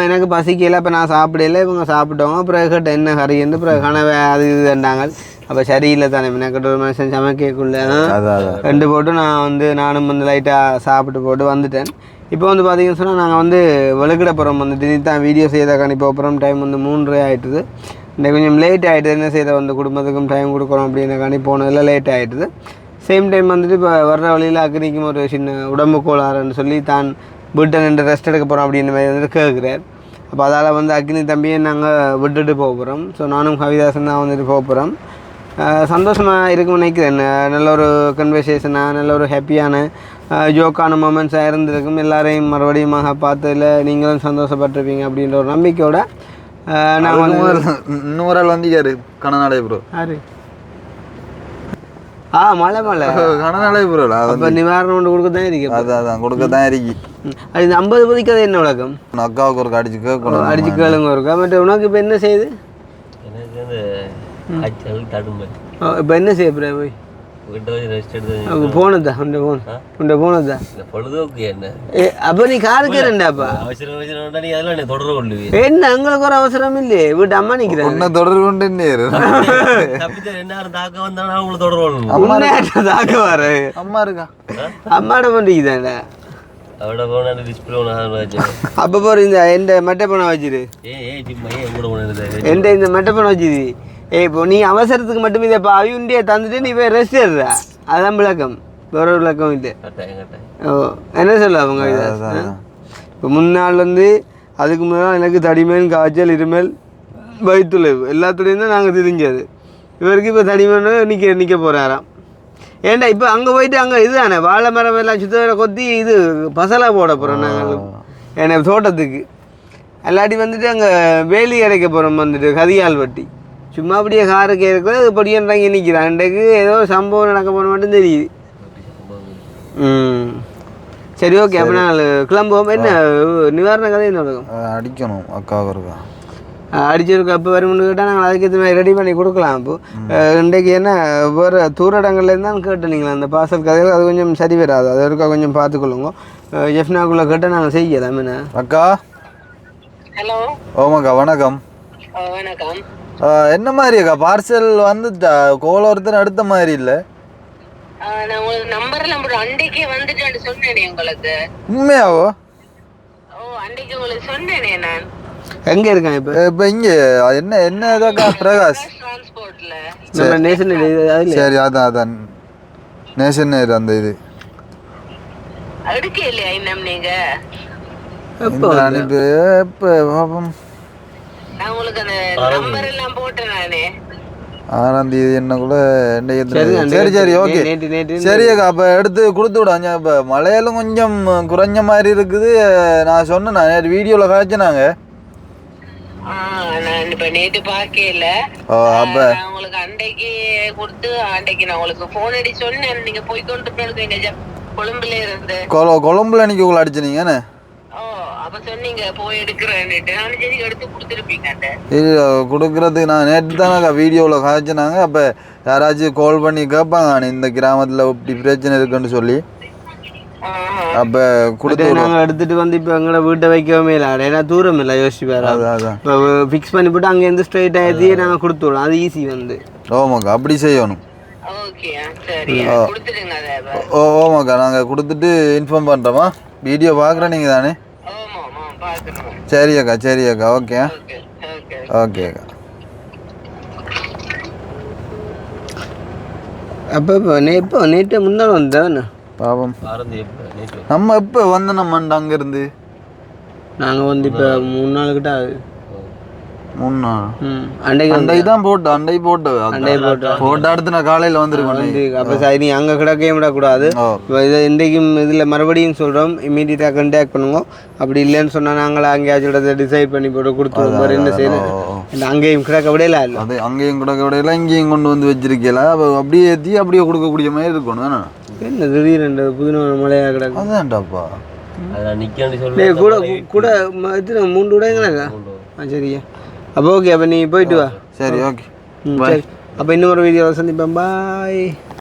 எனக்கு பசிக்கல. இப்போ நான் சாப்பிடல, இவங்க சாப்பிட்டவங்க. அப்புறம் கேட்ட என்ன கறின்னு அப்புறம் கனவை அது இதுண்டாங்க. அப்போ சரியில்லை தானே எனக்கிட்ட ஒரு மனுஷன் சமைக்கக்குள்ள 2 போட்டு நானும் வந்து லைட்டாக சாப்பிட்டு போட்டு வந்துட்டேன். இப்போ வந்து பார்த்தீங்கன்னு சொன்னால் நாங்கள் வந்து வெளுக்கிட போகிறோம். வந்துட்டு நீ தான் வீடியோ செய்தாக்காண்டி போகிறோம். டைம் வந்து 3:30 ஆகிட்டுது. இன்னைக்கு கொஞ்சம் லேட் ஆகிட்டுது. என்ன செய்த வந்து குடும்பத்துக்கும் டைம் கொடுக்குறோம் அப்படின்னாக்காண்டி போனதில் லேட் ஆகிட்டுது. சேம் டைம் வந்துட்டு இப்போ வர்ற வழியில் அக்னிக்கும் ஒரு சின்ன உடம்பு கோளாறுன்னு சொல்லி தான் வீட்டை நின்று ரெஸ்ட் எடுக்க போகிறோம் அப்படின்னு மாதிரி வந்துட்டு கேட்குறார். அப்போ அதால் வந்து அக்னி தம்பியை நாங்கள் விட்டுட்டு போக போகிறோம். ஸோ நானும் கவிதாசன் தான் வந்துட்டு போக போகிறோம். சந்தோஷமாக இருக்கும்னு நினைக்கிறேன். நல்ல ஒரு கன்வர்சேஷனாக நல்ல ஒரு ஹாப்பியான ஜோக்கான மொமெண்ட்ஸாக இருந்திருக்கும். எல்லாரையும் மறுபடியும் பார்த்ததில் நீங்களும் சந்தோஷப்பட்டிருப்பீங்க அப்படின்ற ஒரு நம்பிக்கையோட நாங்கள் இன்னொரு ஆள் வந்திக்காரு கணநாளை ப்ரோ. யாரு? மழை கணநாளை ப்ரோ. அப்போ நிவாரணம் ஒன்று கொடுக்க தான் இருக்கு. அதான் கொடுக்க தான் இருக்கு. அது இந்த 50 பதிக்கு அது என்ன விளக்கம்? அக்காவுக்கு ஒரு அடிச்சு கேளுங்க இருக்கா. மற்ற உனக்கு இப்போ என்ன செய்யுது? இப்போ என்ன செய்ய போய் போனதா உண்ட போனதா அப்போ நீ காருக்கு ரெண்டாப்பா என்ன எங்களுக்கு ஒரு அவசரம் இல்லையே. வீட்டு அம்மா நிக்கிறேன் தொடர்பு கொண்டு தாக்க வர அம்மா இருக்கா அம்மாட பண்ணிக்குதாண்டா. அப்ப போற இந்த எந்த மெட்டை பணம் வச்சிரு எந்த இந்த மெட்டை பணம் வச்சிரு. இப்போ நீ அவசரத்துக்கு மட்டும் இதை இப்போ அவியுண்டியை தந்துட்டு நீ போய் ரெஸ்ட் எடுறா. அதான் விளக்கம், வேற ஒரு விளக்கம் இது. ஓ என்ன சொல்ல அவங்க இப்போ முன்னாள் வந்து அதுக்கு முன்னால் எனக்கு தடிமேல் காய்ச்சல் இருமல் வயிற்றுளவு எல்லாத்துலேயும் தான் நாங்கள் தெரிஞ்சது. இவருக்கு இப்போ தடிமேல் நிற்க போகிறாராம். ஏன்டா இப்போ அங்கே போயிட்டு அங்கே இது தானே வாழை மரம் எல்லாம் சுத்த கொத்தி இது பசலாக போட போகிறோம் நாங்கள் என்ன தோட்டத்துக்கு. எல்லாட்டி வந்துட்டு அங்கே வேலி கிடைக்க போகிறோம் வந்துட்டு கதியால் வட்டி சும்மா அப்படியே காருக்கு இருக்கிறது அது படியன்றாங்க நிற்கிறான். அன்றைக்கு ஏதோ சம்பவம் நடக்க போன மட்டும் தெரியுது. சரி ஓகே அப்போ நாங்கள் கிளம்புவோம். என்ன நிவாரண கதை என்ன நடக்கும்? அடிக்கணும் அக்காவுக்கு இருக்கா அடிச்சிருக்க அப்போ வரும்னு கேட்டால் நாங்கள் அதுக்கு மாதிரி ரெடி பண்ணி கொடுக்கலாம். இப்போ இன்றைக்கு என்ன வேறு தூர இடங்கள்லேருந்து தான் கேட்டுனீங்களா அந்த பார்சல் கதைகள், அது கொஞ்சம் சரி வராது, அது இருக்கா கொஞ்சம் பார்த்துக்கொள்ளுங்க. ஜெஃப்னாக்குள்ளே கேட்டால் நாங்கள் செய்யலாம். என்ன அக்கா? ஹலோ. ஓமாக்கா வணக்கம். வணக்கம். என்ன மாதிரி அக்கா பார்சல் வந்துட்டா? கோல ஒருத்தர் அடுத்த மாதிரி இல்லை. நான் உங்களுக்கு நம்பர்லாம் போட்டு அன்றைக்கே வந்துட்டேன்னு சொன்னேனே உங்களுக்கு. உண்மையாவோ? அன்றைக்கு உங்களுக்கு சொன்னேனே நான். எங்கே இருக்கான் இப்போ? இப்போ இங்கே என்ன இதாக்கா பிரகாஷ் டிரான்ஸ்போர்ட்ல நம்ம நேஷன் சரி அதான் நேஷன் அந்த இது எடுக்க இல்லையா இன்னும் நீங்க? அனுப்பி இப்போ பாப்போம். நான் உங்களுக்கு அந்த நம்பர் எல்லாம் போட்டேன் நானே. 6ஆம் தேதி என்னக்குள்ள சரி ஓகே சரி அக்கா. அப்போ எடுத்து கொடுத்து விடாங்க. இப்போ மழையெல்லாம் கொஞ்சம் குறைஞ்ச மாதிரி இருக்குது. நான் சொன்னேன், நான் வீடியோவில் காய்ச்சினாங்க. நான் இப்ப நேத்து பாக்கல. அப்ப உங்களுக்கு அன்றைக்கு கொடுத்து அன்றைக்கு நான் உங்களுக்கு போன் அடி சொன்னேன். நீங்க போய் கொண்டு போயிருக்கீங்க கொழும்புல இருந்து. கொழும்புல இன்னைக்கு உங்களை அடிச்சினீங்கன்னு? அப்ப சொன்னீங்க போய் எடுக்கிறேன்னுட்டு. நான் சரி எடுத்து கொடுத்துருப்பீங்க. இல்லை கொடுக்குறதுக்கு நான் நேற்று தானே வீடியோவில் காய்ச்சினாங்க. அப்போ யாராச்சும் கால் பண்ணி கேட்பாங்க இந்த கிராமத்தில் இப்படி பிரச்சனை இருக்குன்னு சொல்லி. அப்போ கொடுத்து நாங்கள் எடுத்துகிட்டு வந்து இப்போ எங்களை வீட்டை வைக்கவே இல்லை. ஏன்னா தூரம் இல்லை, யோசிச்சு வேறு. இப்போ ஃபிக்ஸ் பண்ணி போட்டு அங்கேருந்து ஸ்ட்ரைட் ஆகிடுச்சு நாங்கள் கொடுத்து விடலாம். அது ஈஸி வந்து. ஓமாக்கா அப்படி செய்யணும். ஓமாக்கா நாங்கள் கொடுத்துட்டு இன்ஃபார்ம் பண்ணுறோமா? வீடியோ பார்க்குறேன் நீங்கள் தானே? சரி அக்கா ஓகே ஓகே அக்கா. அப்போ இப்போ நேற்று முன்னாள் வந்தேன் பாவம். நம்ம எப்போ வந்து நம்ம அங்கேருந்து நாங்கள் வந்து இப்போ 3 நாள் கிட்ட ஆகுது. 3 நாள் அன்றைக்கு தான் போட்டு அடுத்து நான் காலையில் வந்துருக்கேன். அப்போ சரி நீ அங்கே கிடக்கே விடக்கூடாது. இதை இன்றைக்கும் இதில் மறுபடியும் சொல்கிறோம், இமீடியட்டாக கண்டாக்ட் பண்ணுங்க. அப்படி இல்லைன்னு சொன்னால் நாங்கள் அங்கேயாச்சும் இடத்த டிசைட் பண்ணி போட்டு கொடுத்துருவோம். என்ன செய்யணும், அங்கேயும் கிடக்க விடையில இல்லை. அது அங்கேயும் கிடக்க விடையில இங்கேயும் கொண்டு வந்து வச்சிருக்கல. அப்படியே ஏற்றி அப்படியே கொடுக்கக்கூடிய மாதிரி இருக்கணும். தானே என்ன திடீர்னு புதுநோய் மழையாக கிடக்கு. அதான்டாப்பா கூட கூட 3 விடைங்களாக்கா. சரியா அப்போ ஓகே. அப்போ நீ போயிட்டு வா. சரி ஓகே சரி. அப்போ இன்னொரு வீடியோவில் சந்திப்பேன். பாய்.